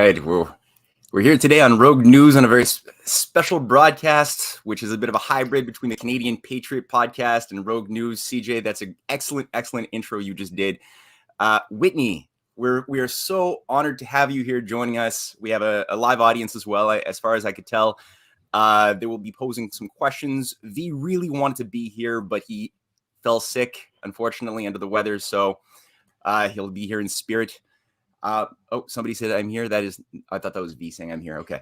right. We're here today on Rogue News on a very special broadcast, which is a bit of a hybrid between the Canadian Patriot podcast and Rogue News. CJ, that's an excellent intro you just did. Whitney, we are so honored to have you here joining us. We have a live audience as well, as far as I could tell. They will be posing some questions. V really wanted to be here, but he fell sick, unfortunately, under the weather. So he'll be here in spirit. Somebody said I'm here. I thought that was V saying I'm here. Okay.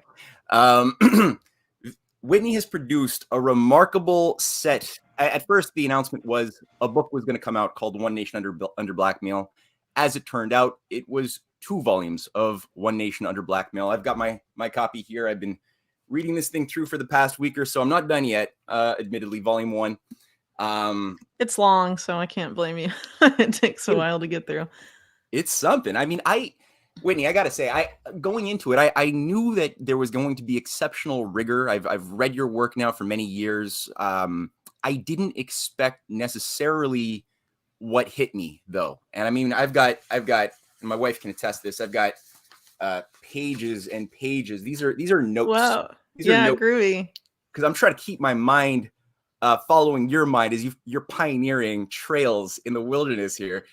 Whitney has produced a remarkable set. At first, the announcement was a book was going to come out called One Nation Under Blackmail. As it turned out, it was 2 volumes of One Nation Under Blackmail. I've got my copy here. I've been reading this thing through for the past week or so. I'm not done yet, admittedly, volume 1. It's long, so I can't blame you. It takes a while to get through. It's something. I mean, Whitney, I got to say, going into it, I knew that there was going to be exceptional rigor. I've read your work now for many years. I didn't expect necessarily what hit me, though. And I mean, I've got, and my wife can attest this. I've got pages and pages. These are notes. Wow. These are notes, groovy. because I'm trying to keep my mind following your mind as you're pioneering trails in the wilderness here.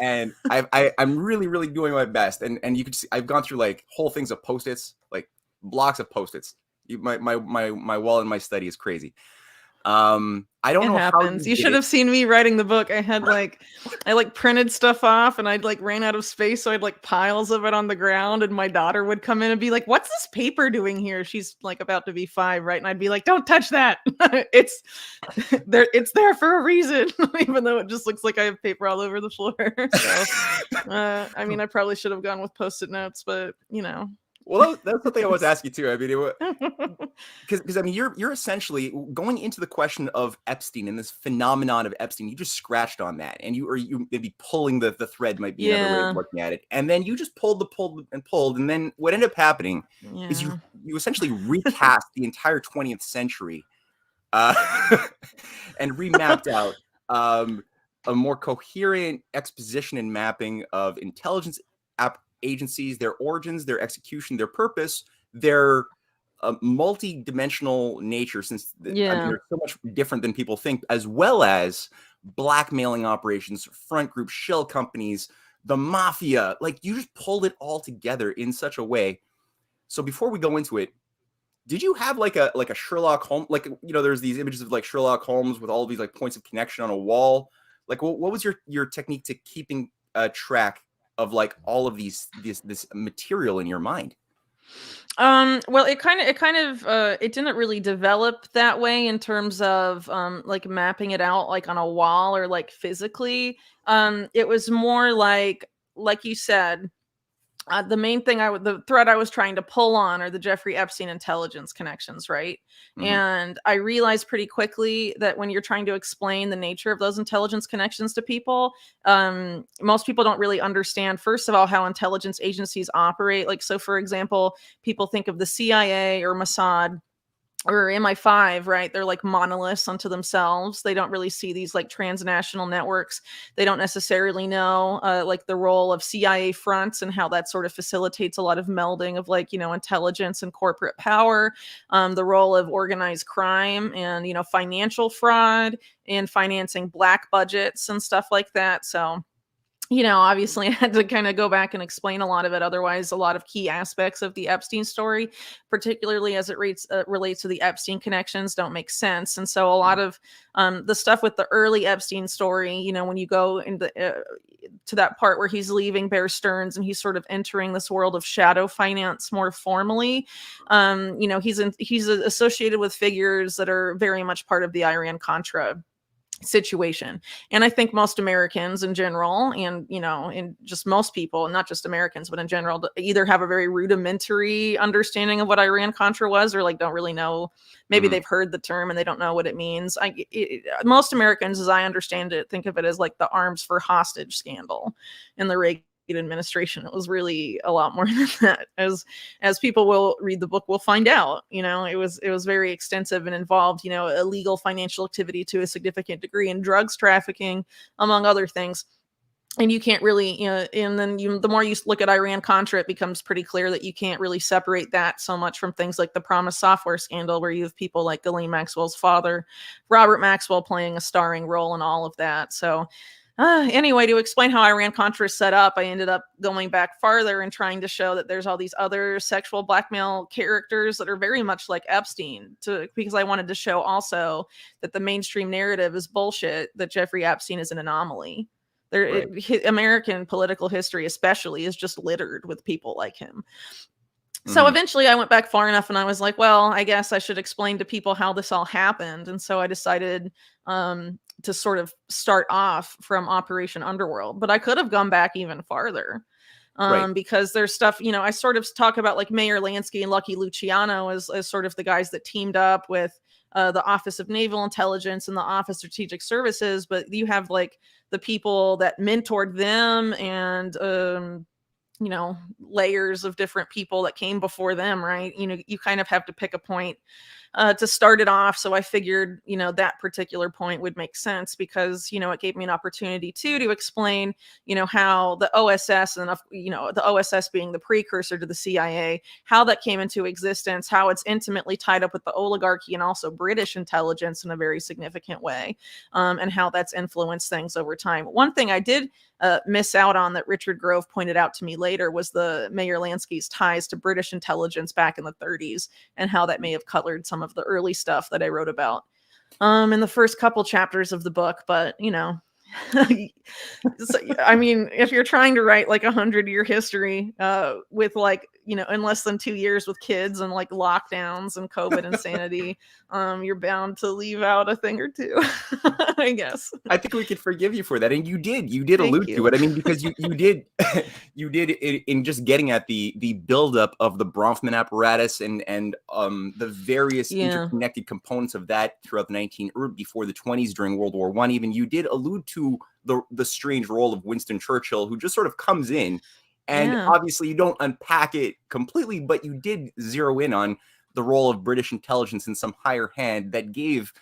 And I'm really doing my best. And you can see I've gone through like whole things of Post-its, like blocks of Post-its. My wall in my study is crazy. I don't know happens. how you should have seen me writing the book. I had I printed stuff off and I'd ran out of space. So I'd piles of it on the ground, and my daughter would come in and be like, "What's this paper doing here?" She's about to be 5, right? And I'd be like, "Don't touch that. It's there for a reason," even though it just looks like I have paper all over the floor. So, I mean, I probably should have gone with Post-it notes, but Well, that's something I was asking too. I mean, because I mean, you're essentially going into the question of Epstein and this phenomenon of Epstein. You just scratched on that, and you maybe pulling the thread might be another way of looking at it. And then you just pulled, and then what ended up happening is you essentially recast the entire 20th century, and remapped out a more coherent exposition and mapping of intelligence agencies, their origins, their execution, their purpose, their multi-dimensional nature, since I mean, they're so much different than people think, as well as blackmailing operations, front groups, shell companies, the mafia. You just pulled it all together in such a way. So before we go into it, did you have a Sherlock Holmes, there's these images of Sherlock Holmes with all of these points of connection on a wall? What was your technique to keeping track of all of this material in your mind? Well, it didn't really develop that way in terms of mapping it out on a wall or physically. It was more like you said, the main thing the thread I was trying to pull on are the Jeffrey Epstein intelligence connections, right? Mm-hmm. And I realized pretty quickly that when you're trying to explain the nature of those intelligence connections to people, most people don't really understand, first of all, how intelligence agencies operate. So for example, people think of the CIA or Mossad or MI5, right? They're monoliths unto themselves. They don't really see these transnational networks. They don't necessarily know the role of CIA fronts and how that sort of facilitates a lot of melding of intelligence and corporate power, the role of organized crime and, financial fraud and financing black budgets and stuff like that. So obviously I had to kind of go back and explain a lot of it. Otherwise, a lot of key aspects of the Epstein story, particularly as it relates to the Epstein connections, don't make sense. And so a lot of the stuff with the early Epstein story, when you go into to that part where he's leaving Bear Stearns and he's sort of entering this world of shadow finance more formally, he's associated with figures that are very much part of the Iran-Contra situation. And I think most Americans in general, and and just most people, not just Americans, but in general, either have a very rudimentary understanding of what Iran-Contra was, or don't really know. Maybe they've heard the term and they don't know what it means. Most Americans, as I understand it, think of it as the arms for hostage scandal in the Reagan administration. It was really a lot more than that, as people will read the book will find out. It was very extensive and involved illegal financial activity to a significant degree, and drugs trafficking, among other things. and you can't really, and then the more you look at Iran-Contra, it becomes pretty clear that you can't really separate that so much from things like the Promise Software scandal, where you have people like Ghislaine Maxwell's father, Robert Maxwell, playing a starring role in all of that. So anyway, to explain how Iran-Contra is set up, I ended up going back farther and trying to show that there's all these other sexual blackmail characters that are very much like Epstein, because I wanted to show also that the mainstream narrative is bullshit, that Jeffrey Epstein is an anomaly. Right. American political history especially is just littered with people like him. So eventually I went back far enough and I was like, well, I guess I should explain to people how this all happened. And so I decided to sort of start off from Operation Underworld, but I could have gone back even farther. Right. Because there's stuff, I sort of talk about like Mayor Lansky and Lucky Luciano as sort of the guys that teamed up with the Office of Naval Intelligence and the Office of Strategic Services, but you have like the people that mentored them and layers of different people that came before them, right? You kind of have to pick a point to start it off. So I figured, that particular point would make sense because, it gave me an opportunity to explain, how the OSS and, the OSS being the precursor to the CIA, how that came into existence, how it's intimately tied up with the oligarchy and also British intelligence in a very significant way, and how that's influenced things over time. One thing I did miss out on that Richard Grove pointed out to me later was the Mayor Lansky's ties to British intelligence back in the 30s and how that may have colored some of the early stuff that I wrote about in the first couple chapters of the book. But, so, I mean, if you're trying to write like 100-year history with like, in less than 2 years with kids and like lockdowns and COVID insanity, you're bound to leave out a thing or two, I guess. I think we could forgive you for that. And you did Thank allude you. to it. I mean, because you did, you did in just getting at the buildup of the Bronfman apparatus and the various interconnected components of that throughout the before the 20s during World War I. Even you did allude to the strange role of Winston Churchill, who just sort of comes in, and obviously you don't unpack it completely, but you did zero in on the role of British intelligence in some higher hand that gave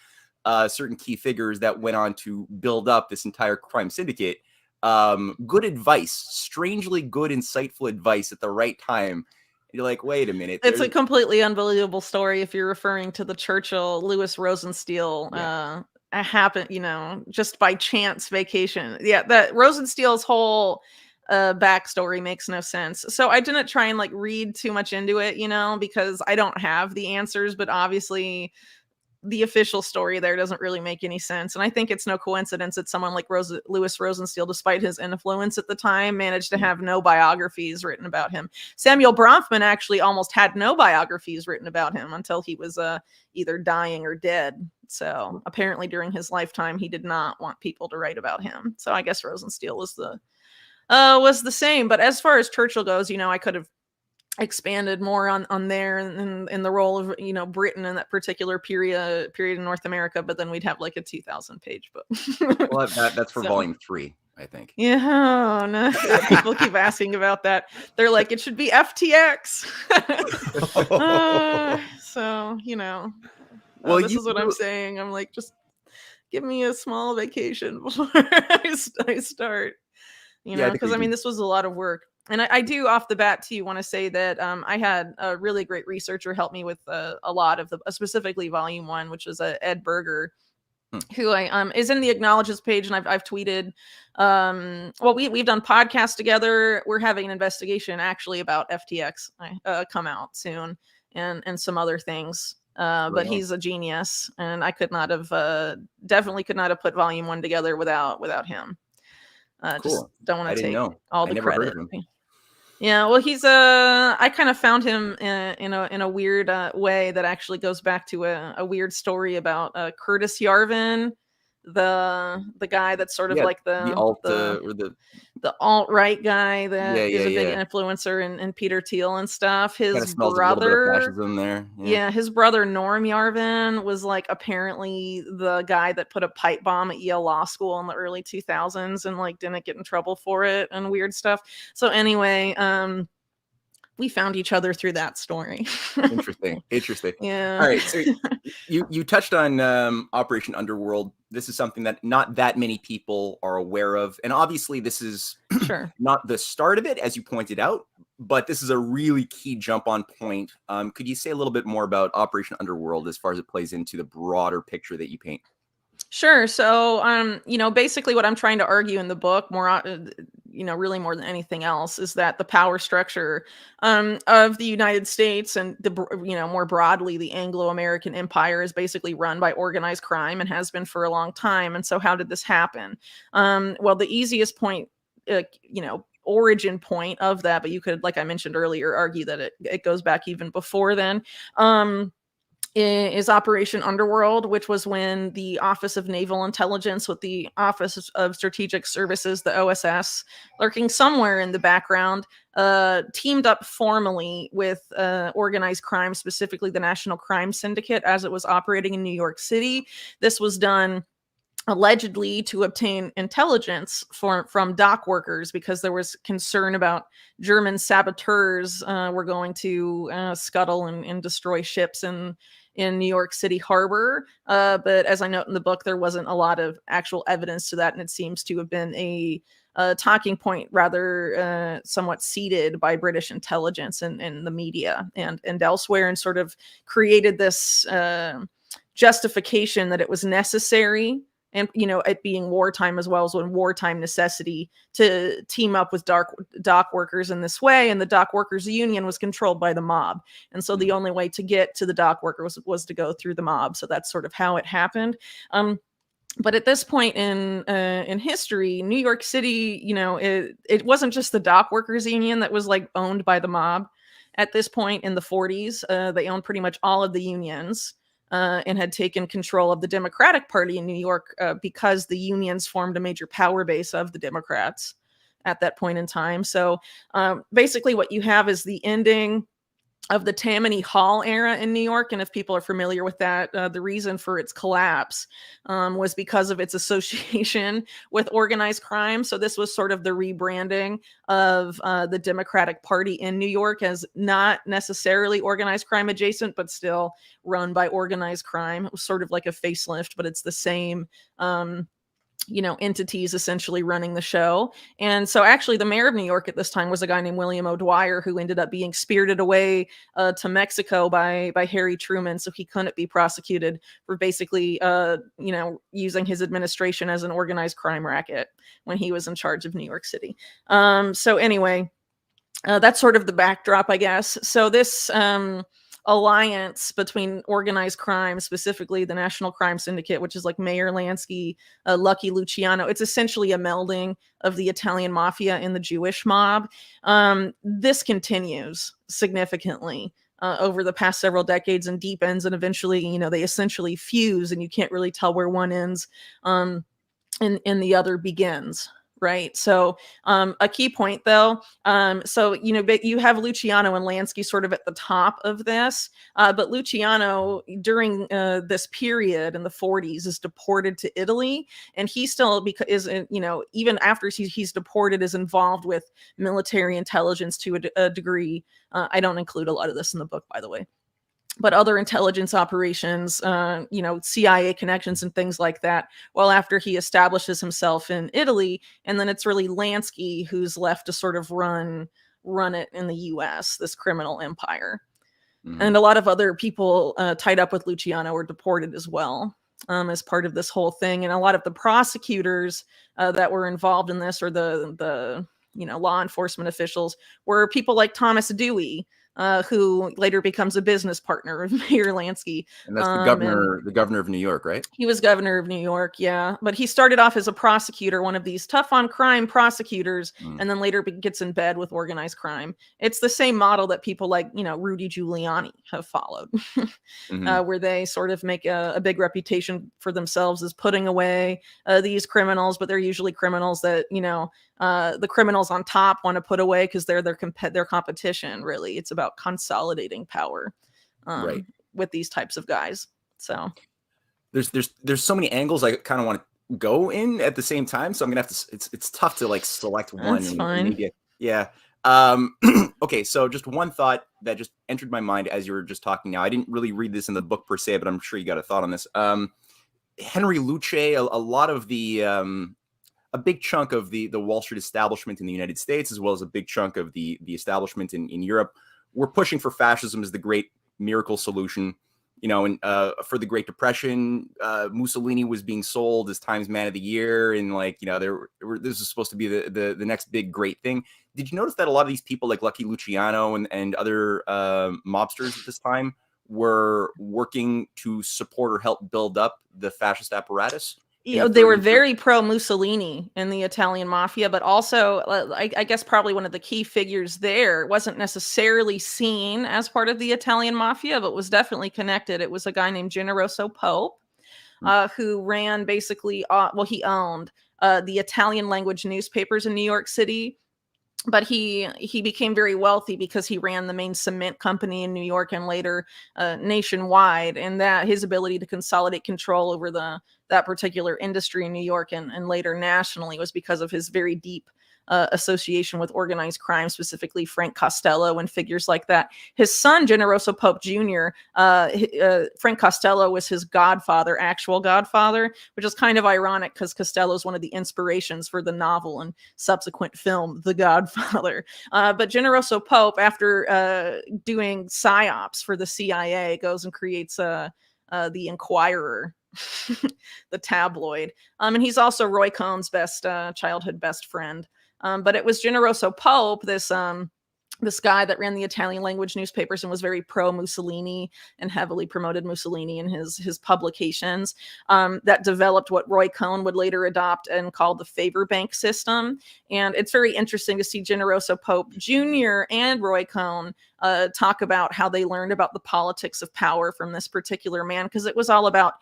certain key figures that went on to build up this entire crime syndicate good advice, strangely good, insightful advice at the right time. You're like, wait a minute. It's a completely unbelievable story if you're referring to the Churchill Lewis Rosensteel happened, just by chance vacation. Yeah, that Rosensteel's whole backstory makes no sense. So I didn't try and like read too much into it, because I don't have the answers, but obviously the official story there doesn't really make any sense. And I think it's no coincidence that someone like Lewis Rosensteel, despite his influence at the time, managed to have no biographies written about him. Samuel Bronfman actually almost had no biographies written about him until he was either dying or dead. So apparently during his lifetime, he did not want people to write about him. So I guess Rosensteel was the same. But as far as Churchill goes, I could have expanded more on there and the role of Britain in that particular period in North America, but then we'd have like a 2,000-page book. Well, that's for volume 3, I think. Yeah, no, people keep asking about that. They're like, it should be FTX. So well, this is what I'm saying. I'm like, just give me a small vacation before I start. Because I mean, this was a lot of work. And I do off the bat too want to say that I had a really great researcher help me with a lot of specifically volume 1, which is Ed Berger, who I is in the acknowledges page, and I've tweeted. Well, we've done podcasts together. We're having an investigation actually about FTX come out soon, and some other things. But he's a genius, and I definitely could not have put volume 1 together without him. Cool. Just don't want to take all the never credit. Heard of him. Yeah, well, he's I kind of found him in a weird way that actually goes back to a weird story about Curtis Yarvin, the guy that's sort of like the alt-right guy that is a big influencer in Peter Thiel and stuff. His brother, there. Yeah, his brother Norm Yarvin was like apparently the guy that put a pipe bomb at Yale Law School in the early 2000s and like didn't get in trouble for it and weird stuff. So anyway, we found each other through that story. Interesting. Yeah. All right, so you touched on Operation Underworld. This is something that not that many people are aware of, and obviously this is Sure. not the start of it, as you pointed out, but this is a really key jump on point. Could you say a little bit more about Operation Underworld as far as it plays into the broader picture that you paint? Sure. So, basically what I'm trying to argue in the book really more than anything else is that the power structure of the United States and more broadly, the Anglo-American empire is basically run by organized crime and has been for a long time. And so how did this happen? Well, the easiest point, origin point of that, but you could, like I mentioned earlier, argue that it goes back even before then. Is Operation Underworld, which was when the Office of Naval Intelligence with the Office of Strategic Services, the OSS, lurking somewhere in the background, teamed up formally with organized crime, specifically the National Crime Syndicate, as it was operating in New York City. This was done allegedly to obtain intelligence from dock workers because there was concern about German saboteurs were going to scuttle and destroy ships in New York City harbor. But as I note in the book, there wasn't a lot of actual evidence to that, and it seems to have been a talking point rather somewhat seeded by British intelligence and the media and elsewhere, and sort of created this justification that it was necessary, and it being wartime as well as when wartime necessity, to team up with dock workers in this way. And the dock workers union was controlled by the mob, and so the only way to get to the dock workers was to go through the mob. So that's sort of how it happened. But at this point in history, New York City, it wasn't just the dock workers union that was like owned by the mob. At this point in the 40s, they owned pretty much all of the unions. And had taken control of the Democratic Party in New York because the unions formed a major power base of the Democrats at that point in time. So basically what you have is the ending of the Tammany Hall era in New York. And if people are familiar with that, the reason for its collapse was because of its association with organized crime. So this was sort of the rebranding of the Democratic Party in New York as not necessarily organized crime adjacent, but still run by organized crime. It was sort of like a facelift, but it's the same entities essentially running the show. And so actually the mayor of New York at this time was a guy named William O'Dwyer, who ended up being spirited away to Mexico by Harry Truman. So he couldn't be prosecuted for basically, using his administration as an organized crime racket when he was in charge of New York City. So anyway, that's sort of the backdrop, I guess. So this alliance between organized crime, specifically the National Crime Syndicate, which is like Mayor Lansky, Lucky Luciano. It's essentially a melding of the Italian mafia and the Jewish mob. This continues significantly over the past several decades and deepens, and eventually, they essentially fuse, and you can't really tell where one ends and the other begins. Right. So a key point, though. But you have Luciano and Lansky sort of at the top of this. But Luciano, during this period in the 40s, is deported to Italy. And he still even after he's deported, is involved with military intelligence to a degree. I don't include a lot of this in the book, by the way. But other intelligence operations, CIA connections and things like that. Well, after he establishes himself in Italy, and then it's really Lansky who's left to sort of run it in the U.S., this criminal empire. Mm-hmm. And a lot of other people tied up with Luciano were deported as well as part of this whole thing. And a lot of the prosecutors that were involved in this, or the law enforcement officials, were people like Thomas Dewey, who later becomes a business partner of Mayor Lansky. And that's the governor of New York, right? He was governor of New York, yeah. But he started off as a prosecutor, one of these tough on crime prosecutors, and then later gets in bed with organized crime. It's the same model that people like, Rudy Giuliani have followed, where they sort of make a big reputation for themselves as putting away these criminals, but they're usually criminals that, the criminals on top want to put away because they're their competition. Really, it's about consolidating power right with these types of guys. So there's so many angles I kind of want to go in at the same time. So I'm gonna have to. It's tough to like select one. That's fine. Yeah. Okay, so just one thought that just entered my mind as you were just talking now. I didn't really read this in the book per se, but I'm sure you got a thought on this. Henry Luce, a lot of the a big chunk of the Wall Street establishment in the United States, as well as a big chunk of the establishment in Europe, were pushing for fascism as the great miracle solution. You know, and for the Great Depression, Mussolini was being sold as Times Man of the Year, and like, you know, this is supposed to be the next big great thing. Did you notice that a lot of these people, like Lucky Luciano and other mobsters at this time, were working to support or help build up the fascist apparatus? You know, they were very pro Mussolini in the Italian mafia, but also, I guess probably one of the key figures there wasn't necessarily seen as part of the Italian mafia, but was definitely connected. It was a guy named Generoso Pope, who ran basically, he owned the Italian language newspapers in New York City. But he became very wealthy because he ran the main cement company in New York and later nationwide, and that his ability to consolidate control over that particular industry in New York and later nationally was because of his very deep association with organized crime, specifically Frank Costello and figures like that. His son, Generoso Pope Jr., Frank Costello was his actual godfather, which is kind of ironic because Costello is one of the inspirations for the novel and subsequent film, The Godfather. But Generoso Pope, after doing psyops for the CIA, goes and creates the Inquirer, the tabloid. And he's also Roy Cohn's childhood best friend. But it was Generoso Pope, this guy that ran the Italian language newspapers and was very pro Mussolini and heavily promoted Mussolini in his publications, that developed what Roy Cohn would later adopt and call the favor bank system. And it's very interesting to see Generoso Pope Jr. and Roy Cohn talk about how they learned about the politics of power from this particular man, because it was all about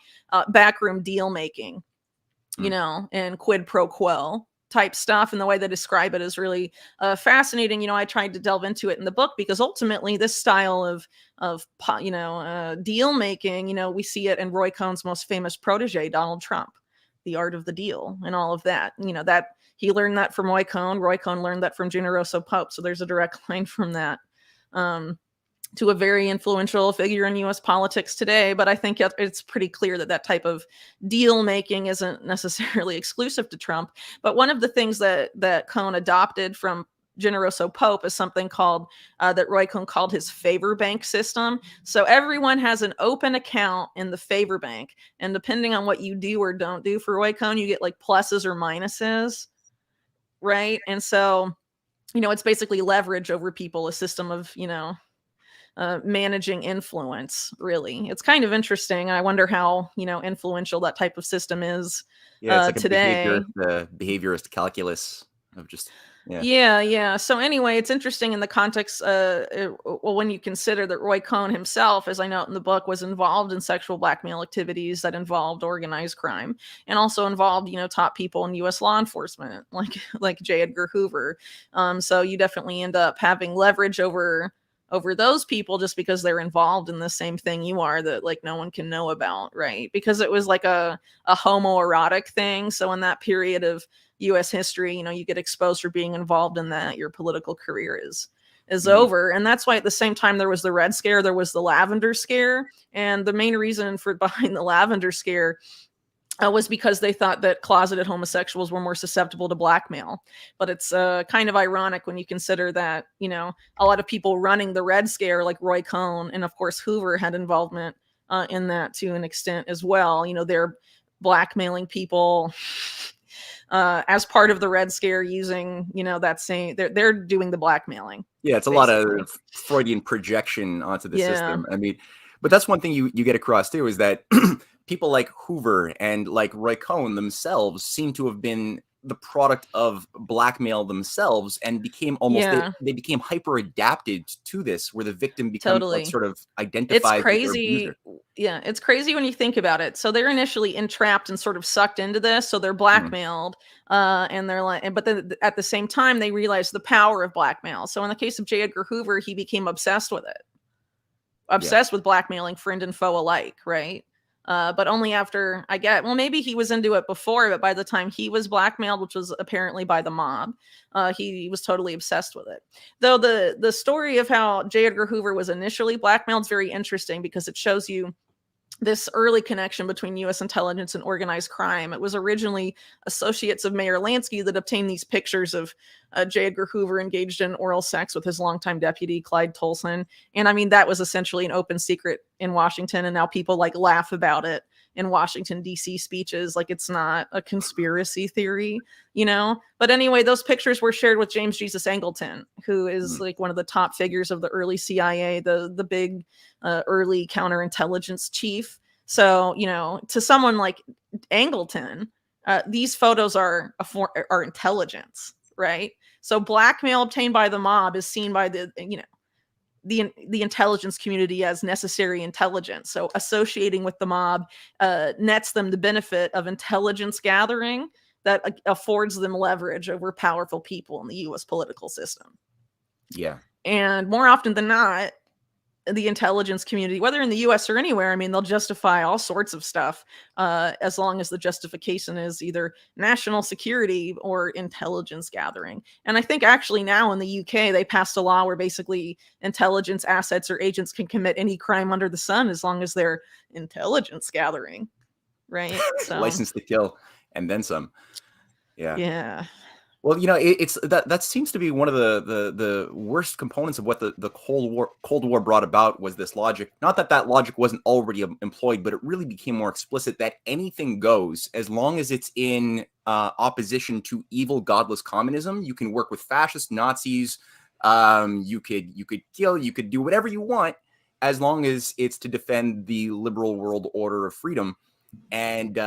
backroom deal making, you know, and quid pro quo type stuff. And the way they describe it is really fascinating. You know, I tried to delve into it in the book because ultimately this style of deal making, you know, we see it in Roy Cohn's most famous protege, Donald Trump, the art of the deal and all of that. You know, that he learned that from Roy Cohn. Roy Cohn learned that from Generoso Pope. So there's a direct line from that to a very influential figure in U.S. politics today. But I think it's pretty clear that type of deal making isn't necessarily exclusive to Trump. But one of the things that Cohn adopted from Generoso Pope is something called that Roy Cohn called his favor bank system. So everyone has an open account in the favor bank, and depending on what you do or don't do for Roy Cohn, you get like pluses or minuses, right? And so, you know, it's basically leverage over people, a system of, you know, managing influence. Really, it's kind of interesting. I wonder how, you know, influential that type of system is it's like today. The behaviorist calculus of just yeah. So anyway, it's interesting in the context. When you consider that Roy Cohn himself, as I note in the book, was involved in sexual blackmail activities that involved organized crime and also involved, you know, top people in U.S. law enforcement, like J. Edgar Hoover. So you definitely end up having leverage over those people just because they're involved in the same thing you are that like no one can know about, right? Because it was like a homoerotic thing. So in that period of U.S. history, you know, you get exposed for being involved in that, your political career is over. And that's why at the same time there was the Red Scare, there was the Lavender Scare. And the main reason behind the Lavender Scare was because they thought that closeted homosexuals were more susceptible to blackmail. But it's kind of ironic when you consider that, you know, a lot of people running the Red Scare, like Roy Cohn and of course Hoover, had involvement in that to an extent as well. You know, they're blackmailing people as part of the Red Scare using, you know, that same, they're doing the blackmailing. Yeah, it's basically a lot of Freudian projection onto the system. I mean, but that's one thing you get across too, is that people like Hoover and like Roy Cohn themselves seem to have been the product of blackmail themselves and became almost they became hyper adapted to this, where the victim becomes like sort of identified. It's crazy. Yeah, it's crazy when you think about it. So they're initially entrapped and sort of sucked into this. So they're blackmailed, and they're like, but then at the same time they realize the power of blackmail. So in the case of J. Edgar Hoover, he became obsessed with it, obsessed with blackmailing friend and foe alike, right? But only after well, maybe he was into it before, but by the time he was blackmailed, which was apparently by the mob, he was totally obsessed with it. Though the story of how J. Edgar Hoover was initially blackmailed is very interesting because it shows you this early connection between U.S. intelligence and organized crime. It was originally associates of Mayor Lansky that obtained these pictures of J. Edgar Hoover engaged in oral sex with his longtime deputy, Clyde Tolson. And I mean, that was essentially an open secret in Washington. And now people like laugh about it in Washington, D.C. speeches. Like it's not a conspiracy theory, you know? But anyway, those pictures were shared with James Jesus Angleton, who is like one of the top figures of the early CIA, the big early counterintelligence chief. So, you know, to someone like Angleton, these photos are intelligence, right? So blackmail obtained by the mob is seen by the, you know, the intelligence community as necessary intelligence. So associating with the mob nets them the benefit of intelligence gathering that affords them leverage over powerful people in the U.S. political system. Yeah. And more often than not, the intelligence community, whether in the US or anywhere, I mean, they'll justify all sorts of stuff as long as the justification is either national security or intelligence gathering. And I think actually now in the UK, they passed a law where basically intelligence assets or agents can commit any crime under the sun as long as they're intelligence gathering, right? So, license to kill and then some. Yeah. Yeah. Well, you know, it's that seems to be one of the worst components of what the Cold War brought about was this logic. Not that logic wasn't already employed, but it really became more explicit that anything goes as long as it's in opposition to evil, godless communism. You can work with fascist Nazis. You could kill. You could do whatever you want as long as it's to defend the liberal world order of freedom. And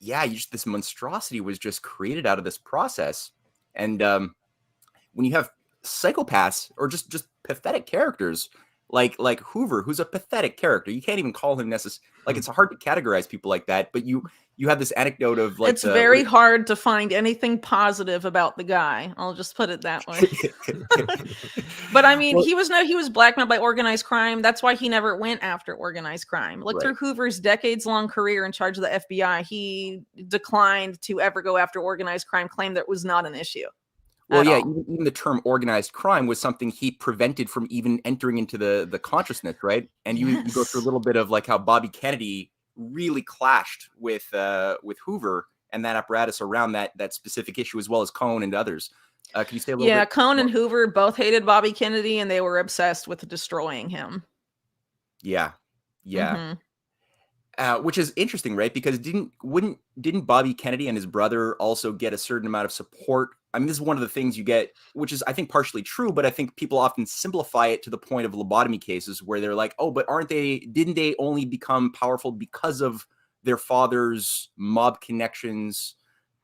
yeah, this monstrosity was just created out of this process. And when you have psychopaths or just pathetic characters like Hoover, who's a pathetic character, you can't even call him like it's hard to categorize people like that. But you have this anecdote of like it's very hard to find anything positive about the guy. I'll just put it that way. But I mean, he was blackmailed by organized crime. That's why he never went after organized crime. Look through Hoover's decades-long career in charge of the FBI. He declined to ever go after organized crime, claimed that it was not an issue. Well, yeah, even the term organized crime was something he prevented from even entering into the consciousness, right? And you go through a little bit of like how Bobby Kennedy really clashed with Hoover and that apparatus around that specific issue, as well as Cohn and others. Can you say a little bit? Cohn and Hoover both hated Bobby Kennedy, and they were obsessed with destroying him. Yeah. Which is interesting, right? Because didn't Bobby Kennedy and his brother also get a certain amount of support? I mean, this is one of the things you get, which is, I think, partially true, but I think people often simplify it to the point of lobotomy cases where they're like, oh, but didn't they only become powerful because of their father's mob connections?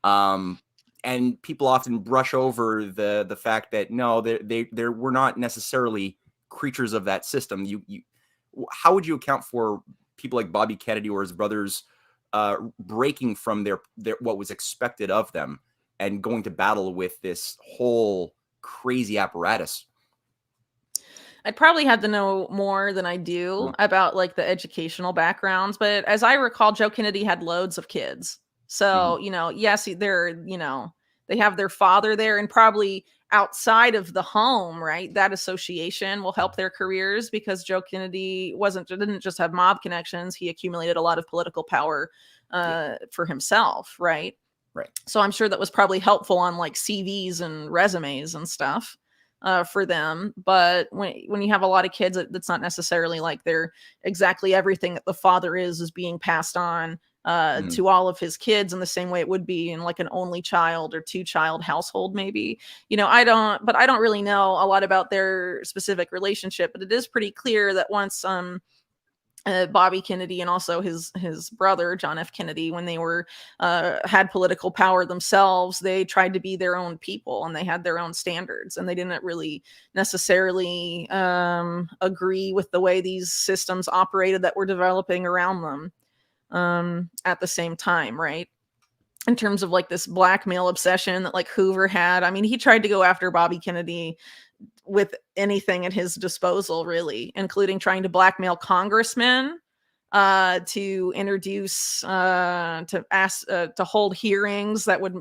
And people often brush over the fact that no, they were not necessarily creatures of that system. How would you account for people like Bobby Kennedy or his brothers breaking from their what was expected of them and going to battle with this whole crazy apparatus? I'd probably have to know more than I do about like the educational backgrounds, but as I recall, Joe Kennedy had loads of kids. So, you know, yes, they have their father there, and probably outside of the home, right? That association will help their careers because Joe Kennedy didn't just have mob connections. He accumulated a lot of political power for himself, right? Right. So I'm sure that was probably helpful on like CVs and resumes and stuff for them. But when you have a lot of kids, that's not necessarily like they're exactly everything that the father is being passed on to all of his kids in the same way it would be in like an only child or two child household, maybe. You know, I don't really know a lot about their specific relationship, but it is pretty clear that once Bobby Kennedy and also his brother John F. Kennedy, when they were had political power themselves, they tried to be their own people and they had their own standards, and they didn't really necessarily agree with the way these systems operated that were developing around them at the same time, right? In terms of like this blackmail obsession that like Hoover had. I mean, he tried to go after Bobby Kennedy with anything at his disposal, really, including trying to blackmail congressmen to introduce, to ask, to hold hearings that would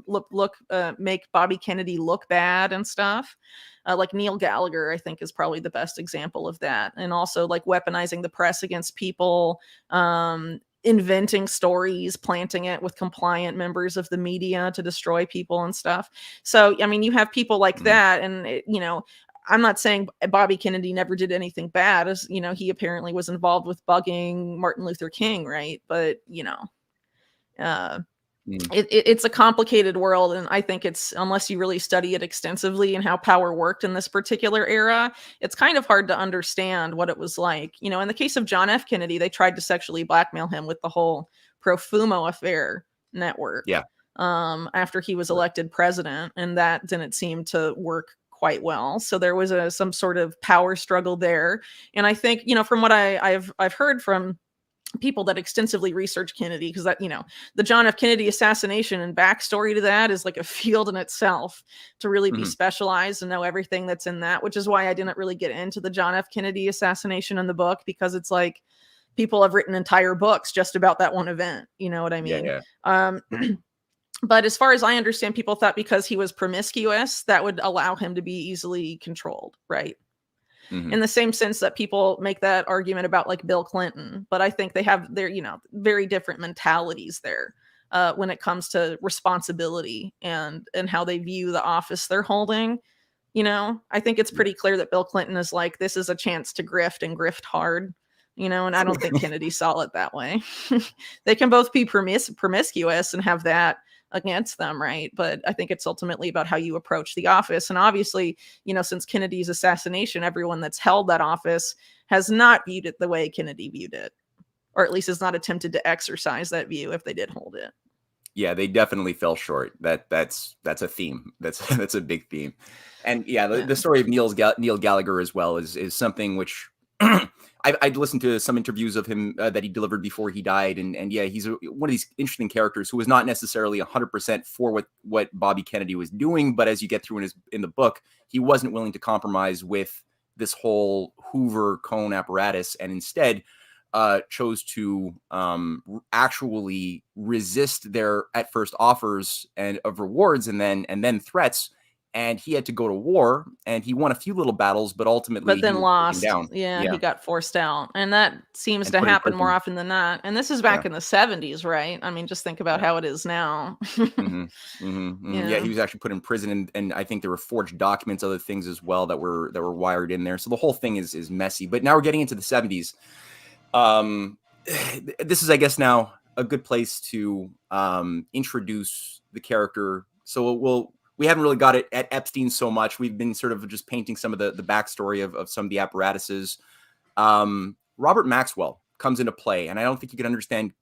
make Bobby Kennedy look bad and stuff. Like Neil Gallagher, I think, is probably the best example of that. And also like weaponizing the press against people, inventing stories, planting it with compliant members of the media to destroy people and stuff. So, I mean, you have people like that. And, I'm not saying Bobby Kennedy never did anything bad. As he apparently was involved with bugging Martin Luther King, right? But, it's a complicated world, and I think it's, unless you really study it extensively and how power worked in this particular era, it's kind of hard to understand what it was like. In the case of John F. Kennedy, they tried to sexually blackmail him with the whole Profumo affair network. Yeah. After he was elected president, and that didn't seem to work quite well. So there was some sort of power struggle there. And I think, from what I've heard from people that extensively research Kennedy, because that, the John F. Kennedy assassination and backstory to that is like a field in itself to really be specialized and know everything that's in that, which is why I didn't really get into the John F. Kennedy assassination in the book, because it's like people have written entire books just about that one event. You know what I mean? Yeah. But as far as I understand, people thought because he was promiscuous, that would allow him to be easily controlled, right? In the same sense that people make that argument about like Bill Clinton, but I think they have their, very different mentalities there when it comes to responsibility and how they view the office they're holding. I think it's pretty clear that Bill Clinton is like, this is a chance to grift and grift hard, and I don't think Kennedy saw it that way. They can both be promiscuous and have that against them, right? But I think it's ultimately about how you approach the office. And obviously, since Kennedy's assassination, everyone that's held that office has not viewed it the way Kennedy viewed it, or at least has not attempted to exercise that view if they did hold it. Yeah, they definitely fell short. That's a theme. That's a big theme. And the story of Neil Gallagher as well is something which I'd listened to some interviews of him that he delivered before he died. And he's one of these interesting characters who was not necessarily 100% for what Bobby Kennedy was doing. But as you get through in the book, he wasn't willing to compromise with this whole Hoover Cohn apparatus, and instead chose to actually resist their at first offers of rewards and then threats. And he had to go to war, and he won a few little battles, but ultimately but then he lost. down. Yeah, he got forced out, and that seems to happen more often than not. And this is back in the 70s, right? I mean, just think about how it is now. Yeah, he was actually put in prison, and I think there were forged documents, other things as well that were wired in there. So the whole thing is messy. But now we're getting into the 70s. This is, I guess, now a good place to introduce the character. So we haven't really got it at Epstein so much. We've been sort of just painting some of the backstory of some of the apparatuses. Robert Maxwell comes into play, and I don't think you can understand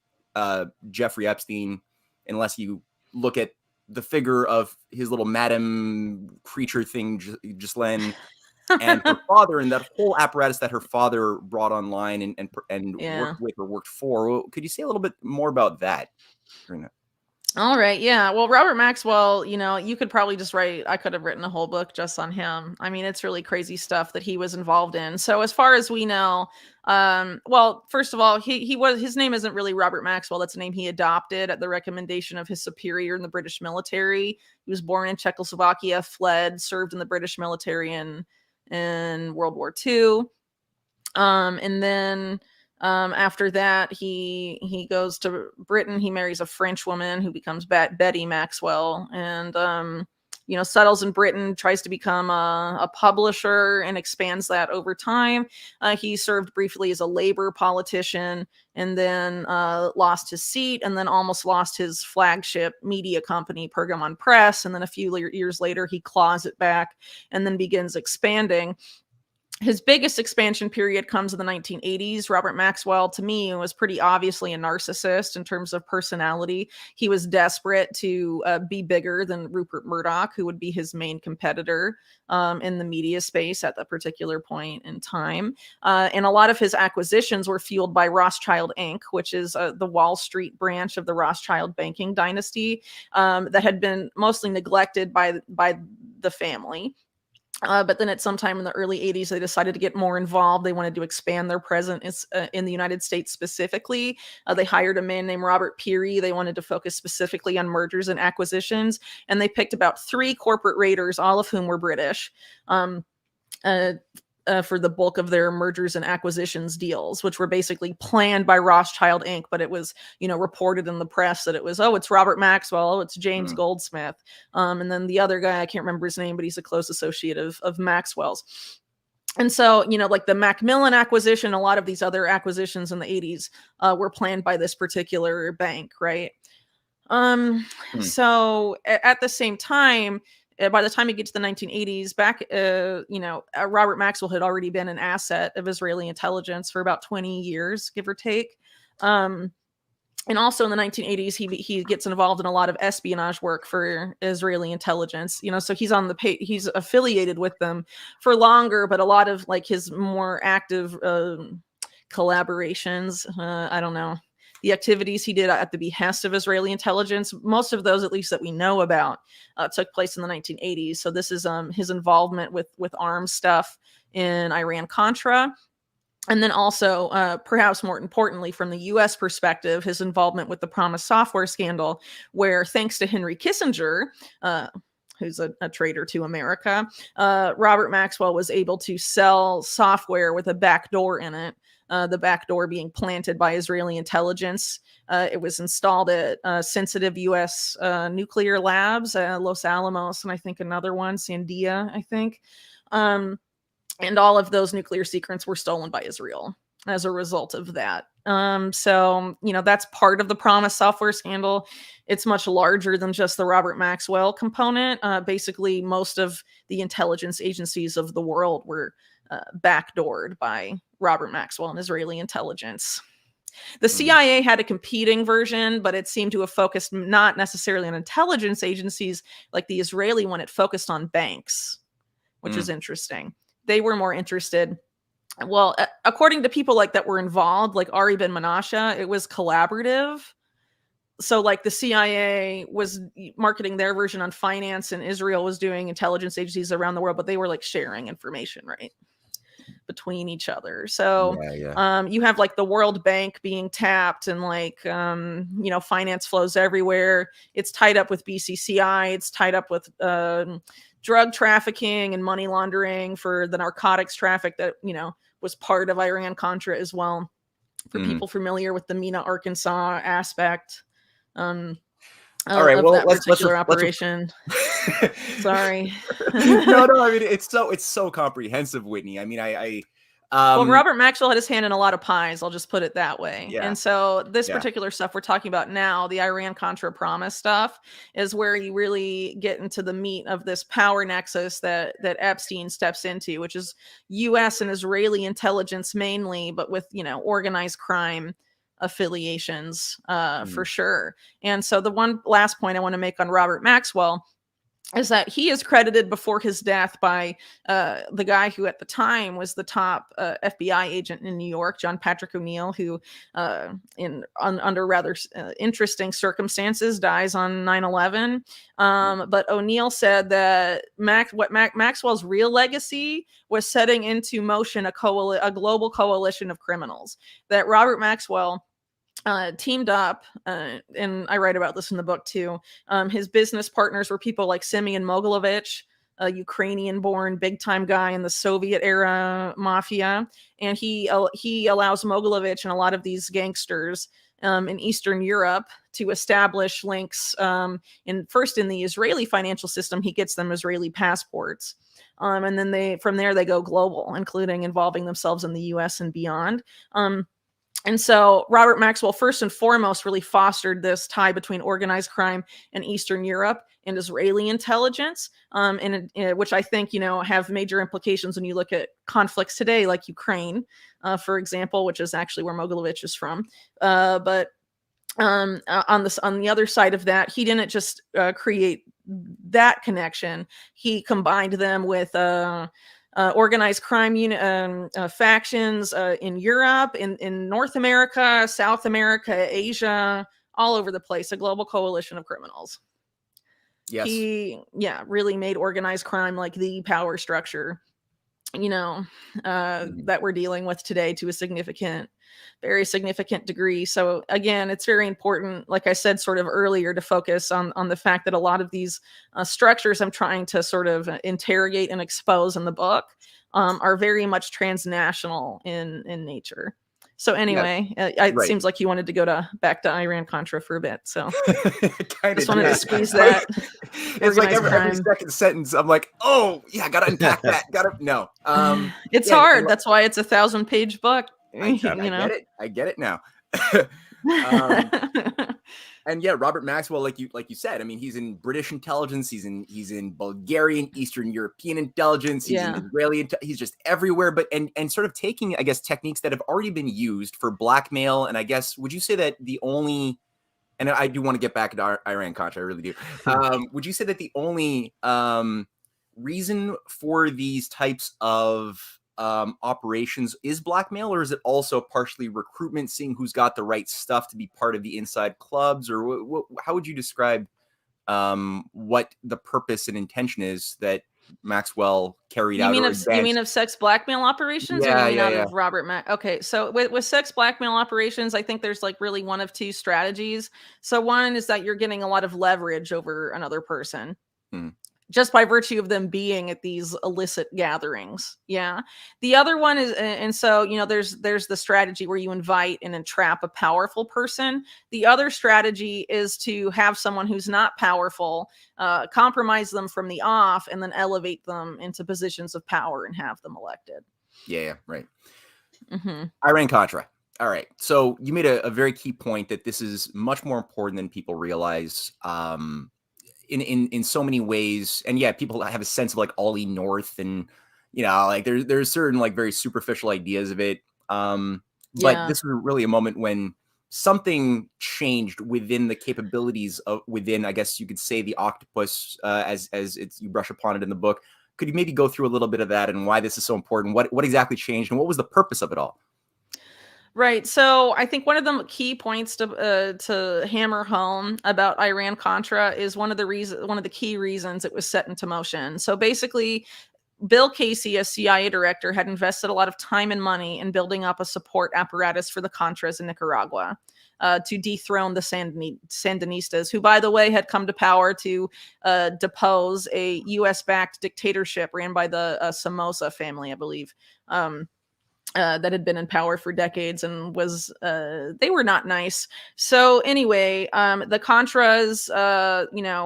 Jeffrey Epstein unless you look at the figure of his little madam creature thing, Ghislaine, and her father, and that whole apparatus that her father brought online and worked with or worked for. Could you say a little bit more about that? All right. Yeah. Well, Robert Maxwell, you could probably I could have written a whole book just on him. I mean, it's really crazy stuff that he was involved in. So as far as we know, well, first of all, his name isn't really Robert Maxwell. That's a name he adopted at the recommendation of his superior in the British military. He was born in Czechoslovakia, fled, served in the British military in World War II. And then after that, he goes to Britain. He marries a French woman who becomes Betty Maxwell, and settles in Britain, tries to become a publisher and expands that over time. He served briefly as a Labor politician, and then lost his seat, and then almost lost his flagship media company, Pergamon Press. And then a few years later, he claws it back and then begins expanding. His biggest expansion period comes in the 1980s. Robert Maxwell, to me, was pretty obviously a narcissist in terms of personality. He was desperate to be bigger than Rupert Murdoch, who would be his main competitor in the media space at that particular point in time. And a lot of his acquisitions were fueled by Rothschild Inc., which is the Wall Street branch of the Rothschild banking dynasty that had been mostly neglected by the family. But then at some time in the early 80s, they decided to get more involved. They wanted to expand their presence in the United States specifically. They hired a man named Robert Peary. They wanted to focus specifically on mergers and acquisitions. And they picked about 3 corporate raiders, all of whom were British, for the bulk of their mergers and acquisitions deals, which were basically planned by Rothschild Inc. But it was, reported in the press that it was, it's Robert Maxwell, it's James Goldsmith. And then the other guy, I can't remember his name, but he's a close associate of Maxwell's. And so, like the Macmillan acquisition, a lot of these other acquisitions in the 80s were planned by this particular bank, right? So at the same time, by the time you get to the 1980s, Robert Maxwell had already been an asset of Israeli intelligence for about 20 years, give or take. And also in the 1980s, he gets involved in a lot of espionage work for Israeli intelligence. So he's he's affiliated with them for longer, but a lot of like his more active collaborations, I don't know. The activities he did at the behest of Israeli intelligence, most of those, at least that we know about, took place in the 1980s. So this is his involvement with arms stuff in Iran-Contra. And then also, perhaps more importantly, from the U.S. perspective, his involvement with the Promise software scandal, where thanks to Henry Kissinger, who's a traitor to America, Robert Maxwell was able to sell software with a backdoor in it. The back door being planted by Israeli intelligence. It was installed at sensitive U.S. Nuclear labs, Los Alamos, and I think another one, Sandia, I think. And all of those nuclear secrets were stolen by Israel as a result of that. So, that's part of the Promise software scandal. It's much larger than just the Robert Maxwell component. Basically, most of the intelligence agencies of the world were backdoored by Robert Maxwell and Israeli intelligence. The CIA had a competing version, but it seemed to have focused not necessarily on intelligence agencies like the Israeli one. It focused on banks, which is interesting. They were more interested. Well, according to people like that were involved, like Ari Ben Menashe, it was collaborative. So like the CIA was marketing their version on finance and Israel was doing intelligence agencies around the world, but they were like sharing information, right, between each other. So you have like the World Bank being tapped and like, finance flows everywhere. It's tied up with BCCI. It's tied up with drug trafficking and money laundering for the narcotics traffic that, was part of Iran-Contra as well. For people familiar with the Mena, Arkansas aspect. All right, well, let's operation. Sorry. No. I mean, it's so comprehensive, Whitney. I mean, well, Robert Maxwell had his hand in a lot of pies. I'll just put it that way. Yeah. And so this particular stuff we're talking about now, the Iran-Contra Promise stuff, is where you really get into the meat of this power nexus that Epstein steps into, which is U.S. and Israeli intelligence mainly, but with, organized crime affiliations for sure. And so the one last point I want to make on Robert Maxwell is that he is credited before his death by the guy who at the time was the top FBI agent in New York, John Patrick O'Neill, who under rather interesting circumstances dies on 9/11. But O'Neill said that Maxwell's real legacy was setting into motion a global coalition of criminals. That Robert Maxwell teamed up, and I write about this in the book too. His business partners were people like Semyon Mogilevich, a Ukrainian-born big-time guy in the Soviet-era mafia, and he allows Mogilevich and a lot of these gangsters in Eastern Europe to establish links. First in the Israeli financial system, he gets them Israeli passports, and then from there they go global, including involving themselves in the U.S. and beyond. And so Robert Maxwell, first and foremost, really fostered this tie between organized crime in Eastern Europe and Israeli intelligence, which I think, have major implications when you look at conflicts today, like Ukraine, for example, which is actually where Mogilevich is from. But on the other side of that, he didn't just create that connection. He combined them with organized crime factions in Europe, in North America, South America, Asia, all over the place, a global coalition of criminals. Yes. He, really made organized crime like the power structure, that we're dealing with today to a very significant degree. So again, it's very important, like I said sort of earlier, to focus on the fact that a lot of these structures I'm trying to sort of interrogate and expose in the book are very much transnational in nature. So Yeah. anyway, it Right. seems like you wanted to go back to Iran-Contra for a bit. So Kind just of wanted to squeeze that. It's like Organized every crime. second sentence, I'm like, oh yeah, gotta unpack that. No. It's Yeah, hard. That's why it's a 1,000-page book. I You know. get it now. um, and yeah, Robert Maxwell, like you said, I mean, he's in British intelligence, he's in Bulgarian, Eastern European intelligence, he's in Yeah. Israeli, he's just everywhere. But and sort of taking, I guess, techniques that have already been used for blackmail. And I guess, would you say that the only, and I do want to get back to Iran-Contra, I really do. Would you say that the only reason for these types of operations is blackmail, or is it also partially recruitment, seeing who's got the right stuff to be part of the inside clubs, or how would you describe what the purpose and intention is that Maxwell carried out or You advanced? mean of sex blackmail operations, or you Yeah, mean yeah, out yeah. of Robert Mack? Okay, so with sex blackmail operations, I think there's like really one of two strategies. So one is that you're getting a lot of leverage over another person. Hmm. Just by virtue of them being at these illicit gatherings. Yeah. The other one is, and so, there's the strategy where you invite and entrap a powerful person. The other strategy is to have someone who's not powerful, compromise them from the off, and then elevate them into positions of power and have them elected. Yeah, right. Mm-hmm. Iran-Contra. All right. So you made a very key point that this is much more important than people realize. In so many ways. And yeah, people have a sense of like Ollie North, and like there's certain like very superficial ideas of it. But Yeah. this was really a moment when something changed within the capabilities of within, I guess you could say, the octopus, as it's, you brush upon it in the book. Could you maybe go through a little bit of that and why this is so important? What exactly changed, and what was the purpose of it all? Right. So I think one of the key points to hammer home about Iran-Contra is one of the key reasons it was set into motion. So basically, Bill Casey, as CIA director, had invested a lot of time and money in building up a support apparatus for the Contras in Nicaragua to dethrone the Sandinistas, who, by the way, had come to power to depose a U.S.-backed dictatorship ran by the Somoza family, I believe. That had been in power for decades and they were not nice. So anyway, the Contras,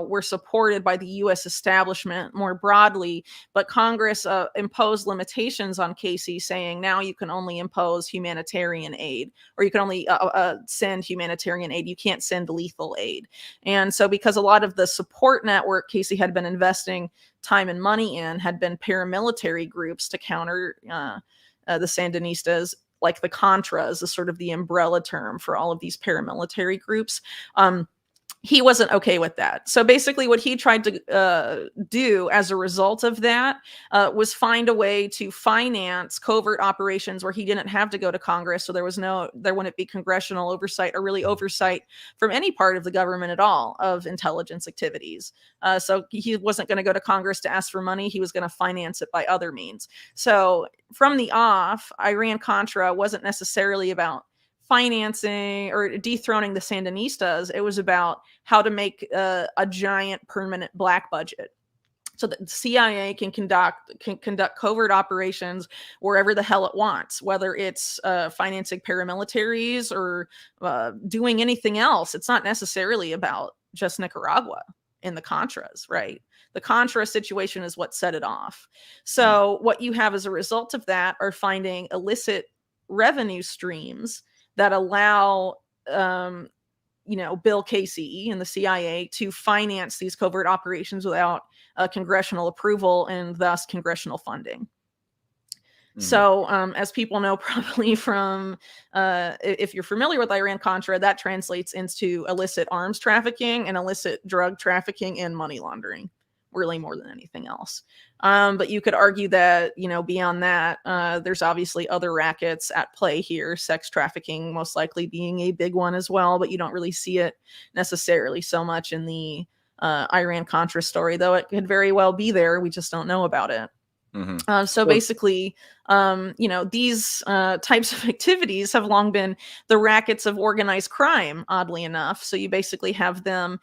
were supported by the U.S. establishment more broadly, but Congress imposed limitations on Casey, saying now you can only impose humanitarian aid, or you can only send humanitarian aid. You can't send lethal aid. And so because a lot of the support network Casey had been investing time and money in had been paramilitary groups to counter the Sandinistas, like the Contras is sort of the umbrella term for all of these paramilitary groups. He wasn't okay with that. So basically what he tried to do as a result of that was find a way to finance covert operations where he didn't have to go to Congress. So there wouldn't be congressional oversight, or really oversight from any part of the government at all, of intelligence activities. So he wasn't going to go to Congress to ask for money. He was going to finance it by other means. So from the off, Iran-Contra wasn't necessarily about financing or dethroning the Sandinistas. It was about how to make a giant permanent black budget, so that the CIA can conduct covert operations wherever the hell it wants, whether it's financing paramilitaries or doing anything else. It's not necessarily about just Nicaragua and the Contras, right? The Contra situation is what set it off. So what you have as a result of that are finding illicit revenue streams that allow Bill Casey and the CIA to finance these covert operations without congressional approval and thus congressional funding. Mm-hmm. So as people know probably from, if you're familiar with Iran-Contra, that translates into illicit arms trafficking and illicit drug trafficking and money laundering, really more than anything else. But you could argue that, beyond that, there's obviously other rackets at play here, sex trafficking most likely being a big one as well, but you don't really see it necessarily so much in the Iran-Contra story, though it could very well be there. We just don't know about it. So basically, these types of activities have long been the rackets of organized crime, oddly enough. So you basically have them